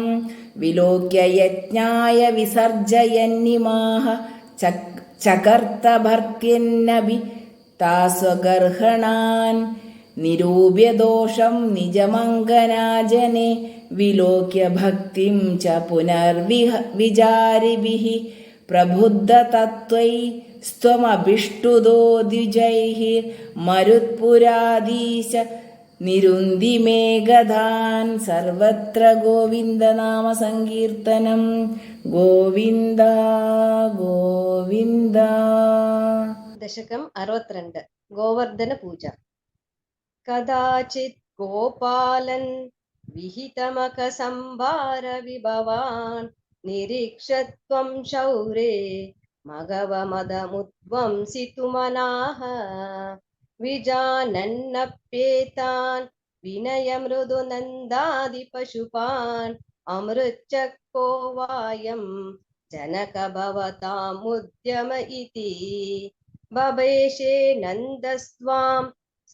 വിലോക്യ യജ്ഞായ വിസർജയന്നിമാഃ ചകർത്തഭർത്യന്നഭി താസ്വഗർഹണാൻ നിരൂപ്യ ദോഷം നിജമംഗനാജനെ വിലോക്യ ഭക്തിം ച പുനർവിചാരിഭിഃ പ്രബുദ്ധതത്വൈ സ്ത്വമഭിഷ്ടുതോ ദ്വിജൈഃ മരുത്പുരാധീശ നിരുന്തി മേഘധാൻ. സർവത്ര ഗോവിന്ദനാമ സങ്കീർത്തനം ഗോവിന്ദ ഗോവിന്ദ. ദശകം 62 ഗോവർദ്ധന പൂജ. കദാചിത് ഗോപാലൻ വിഹിതമക സംഭാര വിഭവാൻ നിരീക്ഷത്വം ശൗരേ മഗവമദമുദ്വംസിതുമനാഃ വിജാനന്നപ്യേതാൻ വിനയമൃദു നന്ദാദി പശുപാൻ അമൃച്ചക്കോ വായം ജനക ഭവതാമുദ്യമ ഇതി ബഭേഷേ നന്ദസ്വാം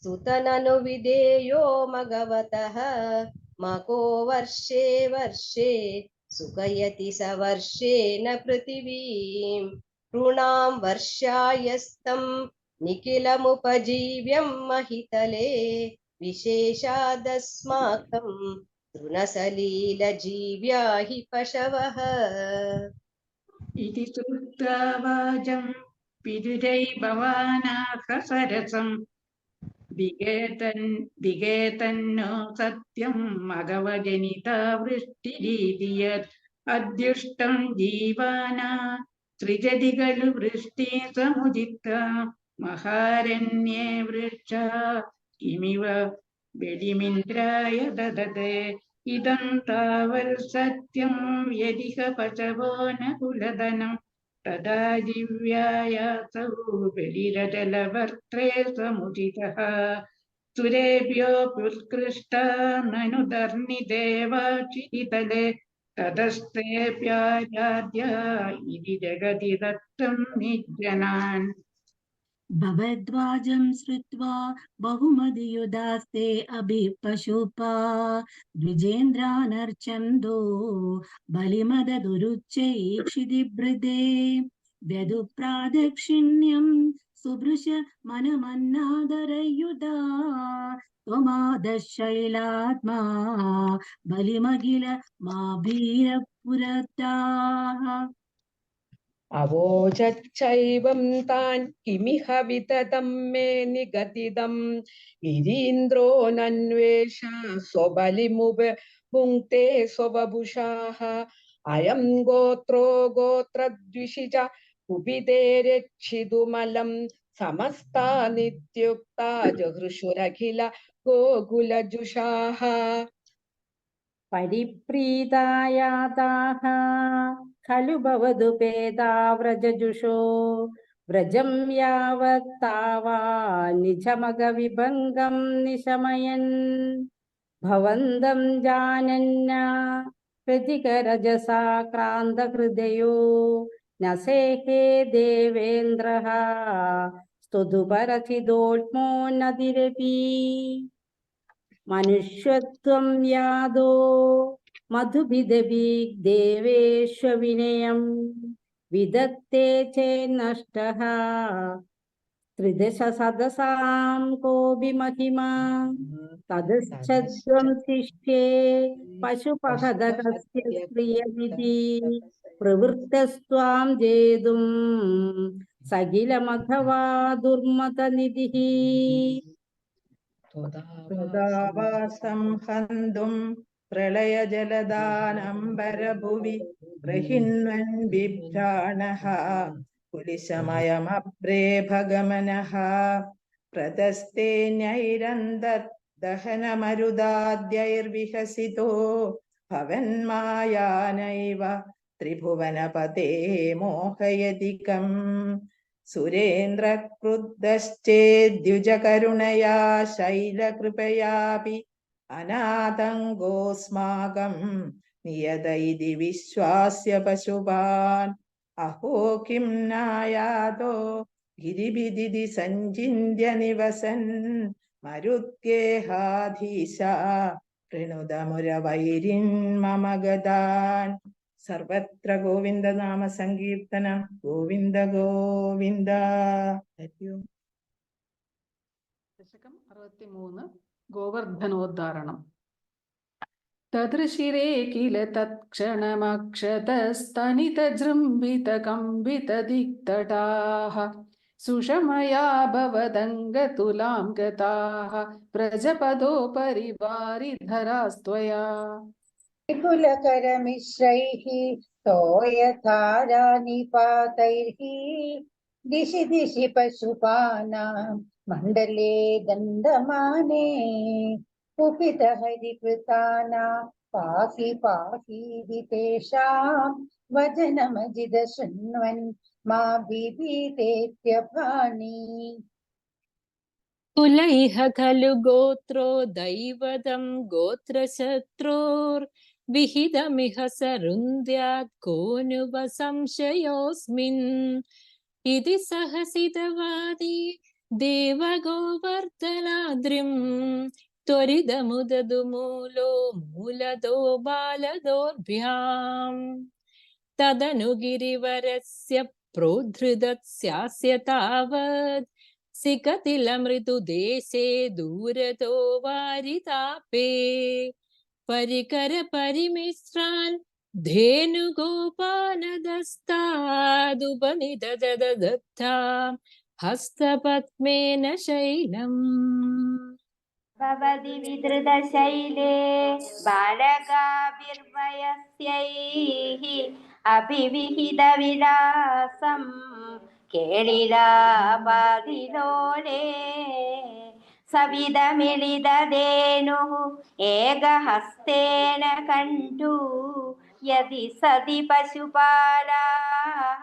സുതനനു വിധേയോ മഗവതഃ മകോ വർഷേ വർഷേ സുഖയതി സ വർഷേന പൃഥിവീം ഋണാം വർഷായസ്തം നിഖിലമുപജീവ്യം മഹിതലേ വിശേഷാദസ്മാകം തൃണസലീലജീവ്യാ ഹി പശവഃ. ഇതി ശ്രുത്വാ വാചം പിരുരൈ ഭവാനാഹ സരസം വിഗേതന്നോ സത്യം മഗവജനിതാ വൃഷ്ടിരീതിയത് അദ്യുഷ്ടം ജീവാനാ സൃജതി ഖലു വൃഷ്ടി സമുദിത മഹാരണ്യേ വൃക്ഷ കിമിവ ബലിമിന്ദ്രായ ദദതേ ഇദം താവൽ സത്യം യദിഹ പശവോ ന കുലധനം തദാ ദിവ്യായാസൗ ബലിരജലവർത്രേ സമുദിതഃ സുരേഭ്യോ പുത്കൃഷ്ട നനു ധർണിദേവ ക്ഷിതിതലേ തതസ്തേഭ്യാരാധ്യ ഇതി ജഗതി ദത്തം നിജനാൻ. भवद्वाजं श्रुत्वा बहुमतियुदास्ते अभिपशुपा द्विजेन्द्रानर्चन्दो बलिमददुरुच्चैक्षिदिभृदे व्यदुप्रादक्षिण्यं सुभृश मनमन्नादरयुधा त्वमादशैलात्मा बलिमगिल मा भीरपुरताः. അവോചൈവം താൻ കിമിഹ വിതതം മേ നിഗതിതം ഗിരീന്ദ്രോ നന്വേഷ സ്വബലിമുപ ഭുങ്ക്തേ സ്വവപുഷാഃ അയം ഗോത്രോ ഗോത്രദ്വിഷിജ കുപിതേ രക്ഷിതുമലം സമസ്താ നിത്യുക്താ ജഹൃഷുരഖില ഗോകുലജുഷാഃ. പരിപ്രീതായാതാഃ ഖലു ഭവതു പേതാവ്രജജുഷോ വ്രജം യാവത്താവാ നിജമഗവിഭംഗം നിശമയൻ ഭവന്തം ജാനന്ന പ്രതികരജസാ ക്രാന്തഹൃദയോ നസേഹേ ദേവേന്ദ്രഃ സ്തുതുപരഥിതോത്മോ നദിരപി. മനുഷ്യത്വം യാദോ മധുഭിദപി ദേവേശ്വവിനയം വിദഗ്ധേ ചേന്നഷ്ടഃ ത്രിദശ സദസാം കോപി മഹിമാ തദശ്ചദ്വം ശിഷ്ട്യേ പശുപഹദകസ്യ പ്രിയമിതി പ്രവൃത്തസ്ത്വാം ജേതും സകിലമഥവാ ദുർമതനിധിഃ. ത്വദാവാസം ഹന്തും പ്രളയജലദാനംബരഭുവി പ്രഹിന്വൻ ബിഭ്രാണഃ കുലിശമയമപ്രേഭഗമനഃ പ്രതസ്തേന്യൈരന്തർദഹനമരുദാദ്യൈർവിഹസിതോ ഭവന്മായാനൈവ ത്രിഭുവനപതേ മോഹയതികം. സുരേന്ദ്രക്രുദ്ധശ്ചേദ്യുജകരുണയാ ശൈലകൃപയാപി അനാതങ്കോസ്മാകം നിയത ഇതി വിശ്വാസ്യ പശുപാൻ. അഹോ കിം നായാതോ ഗിരിഭിദിതി സഞ്ചിന്യ നിവസൻ മരുത്യേഹാധീശ പ്രണുതമുരവൈരിൻ മമ ഗദാൻ. സർവത്ര ഗോവിന്ദ നാമ സങ്കീർത്തനം. ഗോവിന്ദ ഗോവിന്ദ. ദശകം 63 ഗോവർദ്ധനോദ്ധാരണം. തദൃശിരേ കില തത്ക്ഷണമക്ഷതസ്തനിതജൃംഭിതകമ്പിതദിക്തടാഃ സുഷമയാ ഭവദംഗതുലാം ഗതാഃ വ്രജപദോ പരിവാരിധരാസ്ത്വയാ. കുലകരമിശ്രൈഃ തോയധാരാനിപാതൈഃ ദിശി ദിശി പശുപാനാം മണ്ഡലേ ദണ്ഡമാനേ കുപിതഹരികൃതാനാം പാഹി പാഹീതി തേഷാം വചനമജിത ശൃണ്വൻ മാ ഭീതേത്യഭാണി. കുലൈഹ ഖലു ഗോത്രോ ദൈവതം ഗോത്രശത്രോർ വിഹിതമിഹ സരുന്ദ്യാത് കോനുവ സംശയോസ്മിൻ ഇതി സഹസിതവാദി ദേവഗോവർദ്ധനാദ്രിം ത്വരിതമുദതു മൂലോ മൂലദോ ബാലദോർഭ്യാം. തദനു ഗിരിവരസ്യ പ്രോദ്ധൃതസ്യാസ്യ താവത് സികതിലമൃദുദേശേ ദൂരതോ വാരിതാപേ പരികര പരിമിശ്രാൻ ധേനുഗോപാനദസ്താദുപനിദദദത്താ ഹസ്തപത്മേന ശൈലം. ഭവതി വിധൃതശൈലേ ബാലകാഭിർവയസ്യൈഃ അഭിവിഹിതവിലാസം കേളിലാപാതിലോലേ സവിതമിളിതധേനുഃ ഏകഹസ്തേന കണ്ഠു യതി സതി പശുപാലാഃ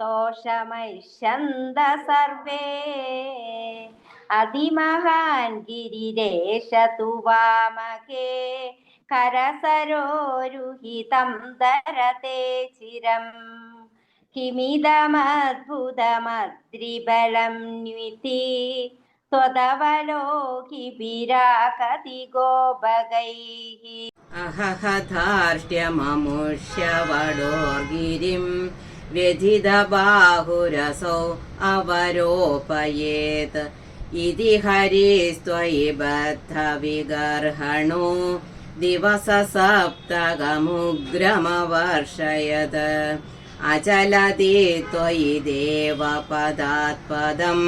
തോഷമൈഷ്യന്ത സർവേ അതിമഹാൻ ഗിരിരേശ തുവാമകേ കരസരോരുഹിതം ധരത്തെ ചിരം കിമിതമദ്ഭുതമദ്രിബലം ന്വിതി സ്വതവലോകിഭിരാകതി ഗോപകൈഃ അഹഹധാർഷ്ട്യമമുഷ്യവടോർഗിരിം വ്യഥിതബാഹുരസോ അവരോപയേത് ഇതി ഹരിസ്ത്വയി ബദ്ധവിഗർഹണോ ദിവസസപ്തകമുഗ്രമവർഷയത് അചലതി ത്വയി ദേവപദാത്പദം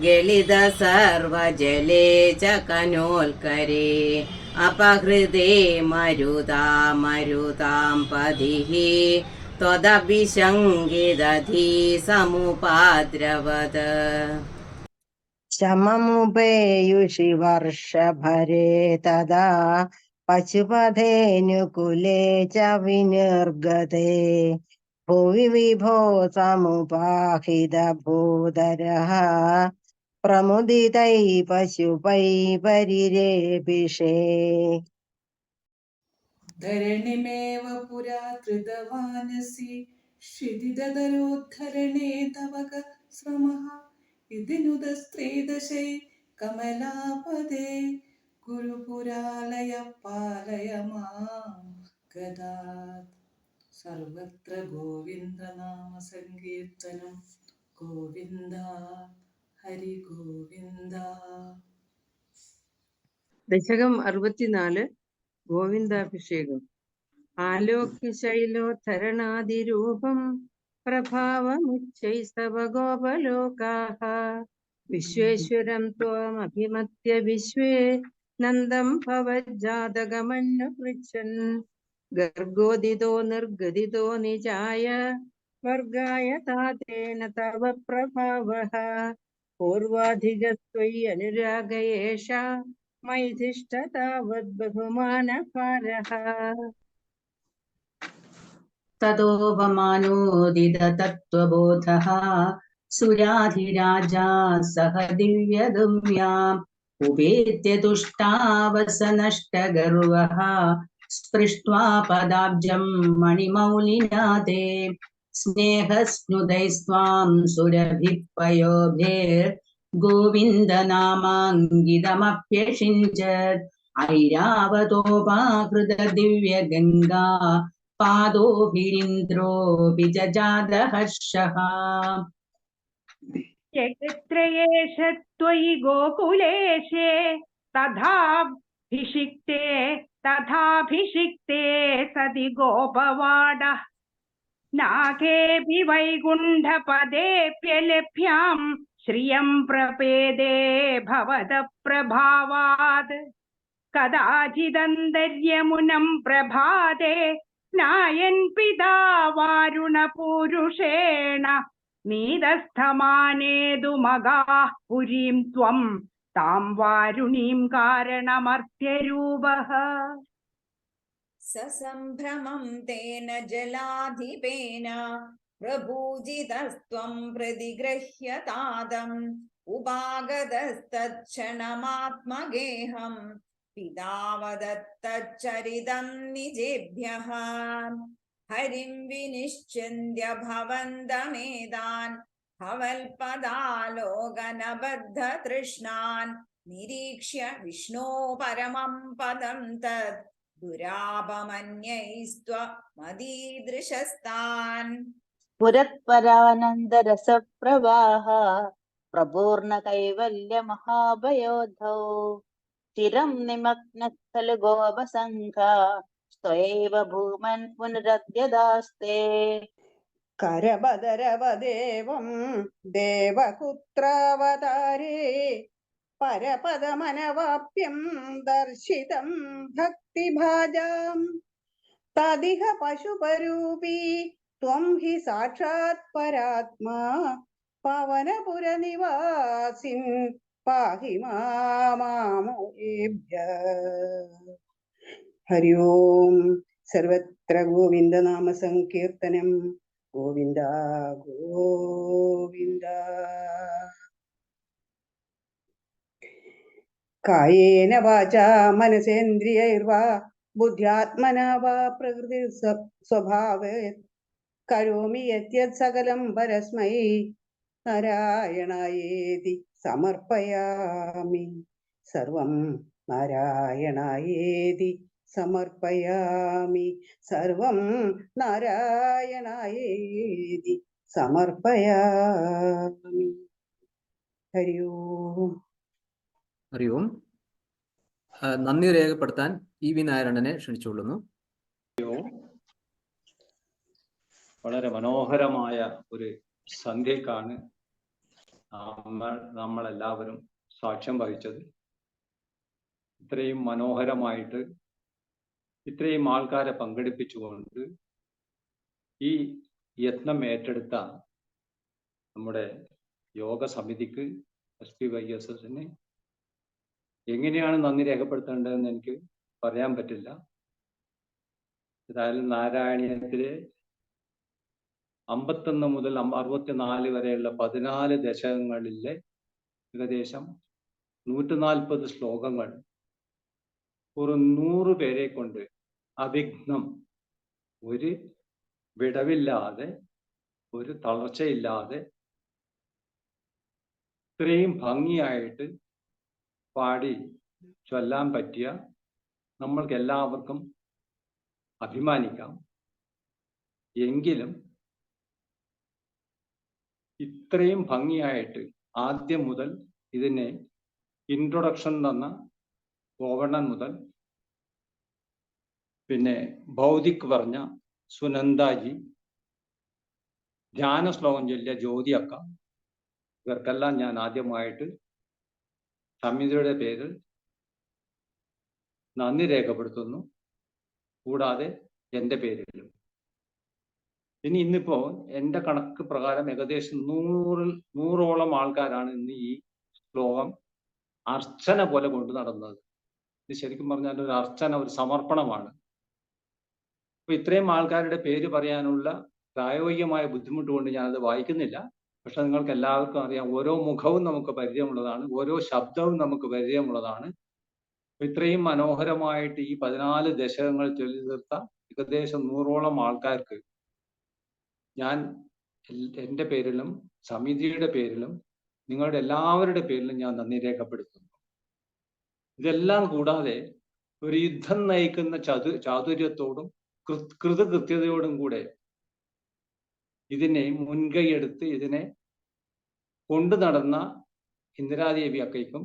ഗളിത സർവജലേ ച കനോൽക്കരേ അപഹൃതേ മരുതാം പതിഃ ത്വദഭിശങ്കിതധീ സമുപാദ്രവത് ശമമുപേയുഷി വർഷഭരേ തദാ പശുപഥേനുകുലേ ച വിനിർഗതേ ഭുവി വിഭോ സമുപാഹിത ഭൂതരഃ പ്രമുദിതൈ പശുപൈ പരിരേപിഷേ ധരണിമേവ പുരാ കൃതവാനസി ക്ഷിതിദരോദ്ധരണേ തവ ശ്രമഃ ഇതിനുദസ്ത്രീദശൈ കമലാപദേ ഗുരുപുരാലയ പാലയ മാം ഗദാത്. സർവത്ര ഗോവിന്ദനാമ സങ്കീർത്തനം. ഗോവിന്ദ ഹരി ഗോവിന്ദ. ദശകം 64 ഗോവിന്ദാഭിഷേകം. ആലോക്യ ശൈലോധരണാതിരൂപം പ്രഭാവമുച്ചൈസ്തവ ഗോപലോകാഃ വിശ്വേശ്വരം ത്വമഭിമത്യ വിശ്വേ നന്ദം ഭവജ്ജാതകമന്നു പൃച്ഛൻ ഗർഗോദിതോ നിർഗദിതോ നിജായ വർഗായ താതേന തവ പ്രഭാവഃ പൂർവാധികസ്ത്വയി അനുരാഗയേഷ മൈധിഷ്ഠ താവത് ബഹുമാനഭാരഃ തതോപമാനോദിത തത്വബോധഃ സുരാധിരാജാ സഹ ദിവ്യഗമ്യാം ഉപേത്യ തുഷ്ടാവസനഷ്ടഗർവഃ സ്പൃഷ്ട്വാ പദാബ്ജം മണിമൗലിനാ തേ സ്നേഹസ്നുതൈസ്ത്വാം സുരഭിഃ പയോഭിർ ഗോവിന്ദനാമാങ്കിതമഭ്യഷിഞ്ചത് ഐരാവതോപാകൃത ദിവ്യഗംഗാ പാദോഭിരിന്ദ്രോപി ജാതഹർഷഃ. യത്രയേഷ ത്വയി ഗോകുലേശേ തഥാഭിഷിക്തേ സതി ഗോപവാടഃ നാഗേപി വൈകുണ്ഠപദേപ്യലഭ്യാം ശ്രിയം പ്രപേദേ ഭവത പ്രഭാവാത് കദാചിദന്തര്യമുനം പ്രഭാതേ നായൻ പിതാ വാരുണപൂരുഷേണ നീതസ്ഥമാനേതുമഗാഃ പുരീം ത്വം താം വാരുണീം കാരണമർത്യരൂപഃ. സസംഭ്രമം തേന ജലാധിപേന പ്രഭൂജിതസ്ത്വം പ്രതിഗൃഹ്യ താതം ഉപാഗതസ്തക്ഷണമാത്മഗേഹം പിതാവദത്തച്ചരിതം നിജേഭ്യഃ ഹരിം വിനിശ്ചിന്യ ഭവന്തമേതാൻ ഭവൽപദാലോകനബദ്ധതൃഷ്ണാൻ നിരീക്ഷ്യ വിഷ്ണോ പരമം പദം തത് ദുരാപമന്യൈസ്ത്വമദീദൃശസ്താൻ. പുരത്പരാനന്ദരസപ്രവാഹ പ്രപൂർണ കൈവല്യ മഹാഭയോധൗ ചിരം നിമഗ്നസ്ഥല ഗോപസംഘ സ്വയൈവ ഭൂമൻ പുനരദ്യദാസ്തേ. കരബദരവദേവം ദേവപുത്രാവതാരേ പരപദമനവാപ്യം ദർശിതം ഭക്തിഭാജാം തദിഹ പശുപരൂപീ ത്വം ഹി സാക്ഷാത് പരാത്മാ പവനപുരനിവാസിൻ പാഹി മാമേഭ്യഃ. ഹരി ഓം. സർവത്ര ഗോവിന്ദനാമ സങ്കീർത്തനം. ഗോവിന്ദ ഗോവിന്ദ. കായേന വാചാ മനസേന്ദ്രിയൈർവാ ബുദ്ധ്യാത്മനാ വാ പ്രകൃതി സ്വഭാവേ കരോമി യദ്യത് സകലം പരസ്മൈ നാരായണായേതി സമർപ്പയാമി. സർവം നാരായണായേതി സമർപ്പയാമി. സർവം നാരായണായേതി സമർപ്പയാമി. ഹരി ഓം. ഹരി ഓം. നന്ദി രേഖപ്പെടുത്താൻ EV നാരായണനെ ക്ഷണിച്ചുകൊള്ളുന്നു. വളരെ മനോഹരമായ ഒരു സന്ധ്യക്കാണ് നമ്മളെല്ലാവരും സാക്ഷ്യം വഹിച്ചത്. ഇത്രയും മനോഹരമായിട്ട് ഇത്രയും ആൾക്കാരെ പങ്കെടുപ്പിച്ചുകൊണ്ട് ഈ യത്നം ഏറ്റെടുത്ത നമ്മുടെ യോഗ സമിതിക്ക് SPYSSന് എങ്ങനെയാണ് നന്ദി രേഖപ്പെടുത്തേണ്ടതെന്ന് എനിക്ക് പറയാൻ പറ്റില്ല. ഏതായാലും നാരായണീയത്തിലെ 51 മുതൽ 64 വരെയുള്ള 14 ദശകങ്ങളിലെ ഏകദേശം 140 ശ്ലോകങ്ങൾ ഒരു 100 പേരെ കൊണ്ട് അവിഘ്നം, ഒരു വിടവില്ലാതെ, ഒരു തളർച്ചയില്ലാതെ ഇത്രയും ഭംഗിയായിട്ട് പാടി ചൊല്ലാൻ പറ്റിയ നമ്മൾക്ക് എല്ലാവർക്കും അഭിമാനിക്കാം. എങ്കിലും ഇത്രയും ഭംഗിയായിട്ട് ആദ്യം മുതൽ ഇതിനെ ഇൻട്രൊഡക്ഷൻ തന്ന ഗോവർണൻ മുതൽ പിന്നെ ഭൗതിക് പറഞ്ഞ സുനന്ദാജി, ധ്യാന ശ്ലോകം ചൊല്ലിയ ജ്യോതി അക്ക, ഇവർക്കെല്ലാം ഞാൻ ആദ്യമായിട്ട് സമിതിയുടെ പേരിൽ നന്ദി രേഖപ്പെടുത്തുന്നു. കൂടാതെ എൻ്റെ പേരിലും. ഇനി ഇന്നിപ്പോ എൻ്റെ കണക്ക് പ്രകാരം ഏകദേശം 100ഓളം ആൾക്കാരാണ് ഇന്ന് ഈ ശ്ലോകം അർച്ചന പോലെ കൊണ്ടു നടന്നത്. ഇത് ശരിക്കും പറഞ്ഞാൽ ഒരു അർച്ചന, ഒരു സമർപ്പണമാണ്. അപ്പൊ ഇത്രയും ആൾക്കാരുടെ പേര് പറയാനുള്ള പ്രായോഗികമായ ബുദ്ധിമുട്ട് കൊണ്ട് ഞാനത് വായിക്കുന്നില്ല. പക്ഷെ നിങ്ങൾക്ക് എല്ലാവർക്കും അറിയാം, ഓരോ മുഖവും നമുക്ക് പരിചയമുള്ളതാണ്, ഓരോ ശബ്ദവും നമുക്ക് പരിചയമുള്ളതാണ്. ഇത്രയും മനോഹരമായിട്ട് ഈ 14 ദശകങ്ങൾ ചൊല്ലി തീർത്ത ഏകദേശം 100ഓളം ആൾക്കാർക്ക് ഞാൻ എൻ്റെ പേരിലും സമിതിയുടെ പേരിലും നിങ്ങളുടെ എല്ലാവരുടെ പേരിലും ഞാൻ നന്ദി രേഖപ്പെടുത്തുന്നു. ഇതെല്ലാം കൂടാതെ ഒരു യുദ്ധം നയിക്കുന്ന ചാതുര്യത്തോടും കൃതകൃത്യതയോടും കൂടെ ഇതിനെ മുൻകൈയെടുത്ത് ഇതിനെ കൊണ്ടു നടന്ന ഇന്ദിരാദേവി അക്കയ്ക്കും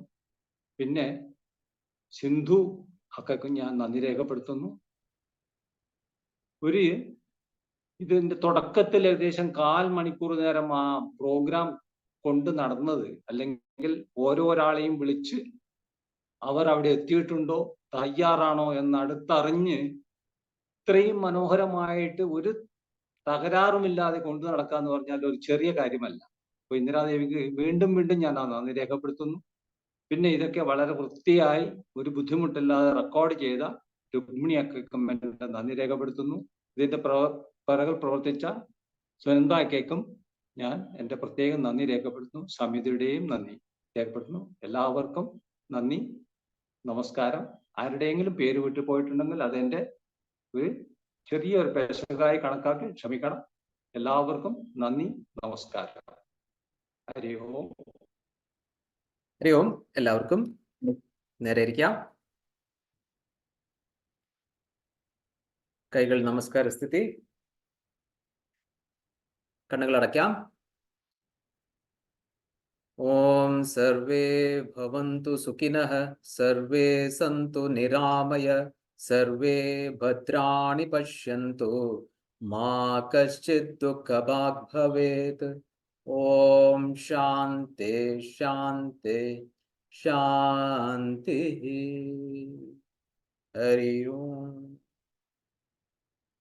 പിന്നെ സിന്ധു അക്കയ്ക്കും ഞാൻ നന്ദി രേഖപ്പെടുത്തുന്നു. ഇതിന്റെ തുടക്കത്തിൽ ഏകദേശം 1/4 മണിക്കൂർ നേരം ആ പ്രോഗ്രാം കൊണ്ട് നടന്നത്, അല്ലെങ്കിൽ ഓരോരാളെയും വിളിച്ച് അവർ അവിടെ എത്തിയിട്ടുണ്ടോ, തയ്യാറാണോ എന്ന് അടുത്തറിഞ്ഞ് ഇത്രയും മനോഹരമായിട്ട് ഒരു തകരാറുമില്ലാതെ കൊണ്ടു നടക്കുക എന്ന് പറഞ്ഞാൽ ഒരു ചെറിയ കാര്യമല്ല. അപ്പൊ ഇന്ദിരാദേവിക്ക് വീണ്ടും വീണ്ടും ഞാൻ നന്ദി രേഖപ്പെടുത്തുന്നു. പിന്നെ ഇതൊക്കെ വളരെ വൃത്തിയായി ഒരു ബുദ്ധിമുട്ടില്ലാതെ റെക്കോർഡ് ചെയ്ത രുക്മിണി അക്കയ്ക്കും നന്ദി രേഖപ്പെടുത്തുന്നു. ഇതിന്റെ പിറകിൽ പ്രവർത്തിച്ച സുനന്ദ അക്കയ്ക്കും ഞാൻ എൻ്റെ പ്രത്യേകം നന്ദി രേഖപ്പെടുത്തുന്നു. സമിതിയുടെയും നന്ദി രേഖപ്പെടുത്തുന്നു. എല്ലാവർക്കും നന്ദി, നമസ്കാരം. ആരുടെയെങ്കിലും പേര് വിട്ടു പോയിട്ടുണ്ടെങ്കിൽ അതെൻ്റെ ഒരു ചെറിയൊരു പേശകായി കണക്കാക്കി ക്ഷമിക്കണം. എല്ലാവർക്കും നന്ദി, നമസ്കാരം. ഹരി ഓം. ഹരി ഓം. എല്ലാവർക്കും നേരെ ഇരിക്കാം. കൈകൾ നമസ്കാര സ്ഥിതി. കണ്ണുകൾ അടയ്ക്കാം. ഓം സർവേ ഭവന്തു സുഖിനഃ, സർവേ സന്തു നിരാമയ, സർവേ ഭദ്രാണി പശ്യന്തു, മാ കശ്ചിത് ദുഃഖഭാഗ് ഭവേത്. ഓം ശാന്തി ശാന്തി ശാന്തി. ഹരി ഓം.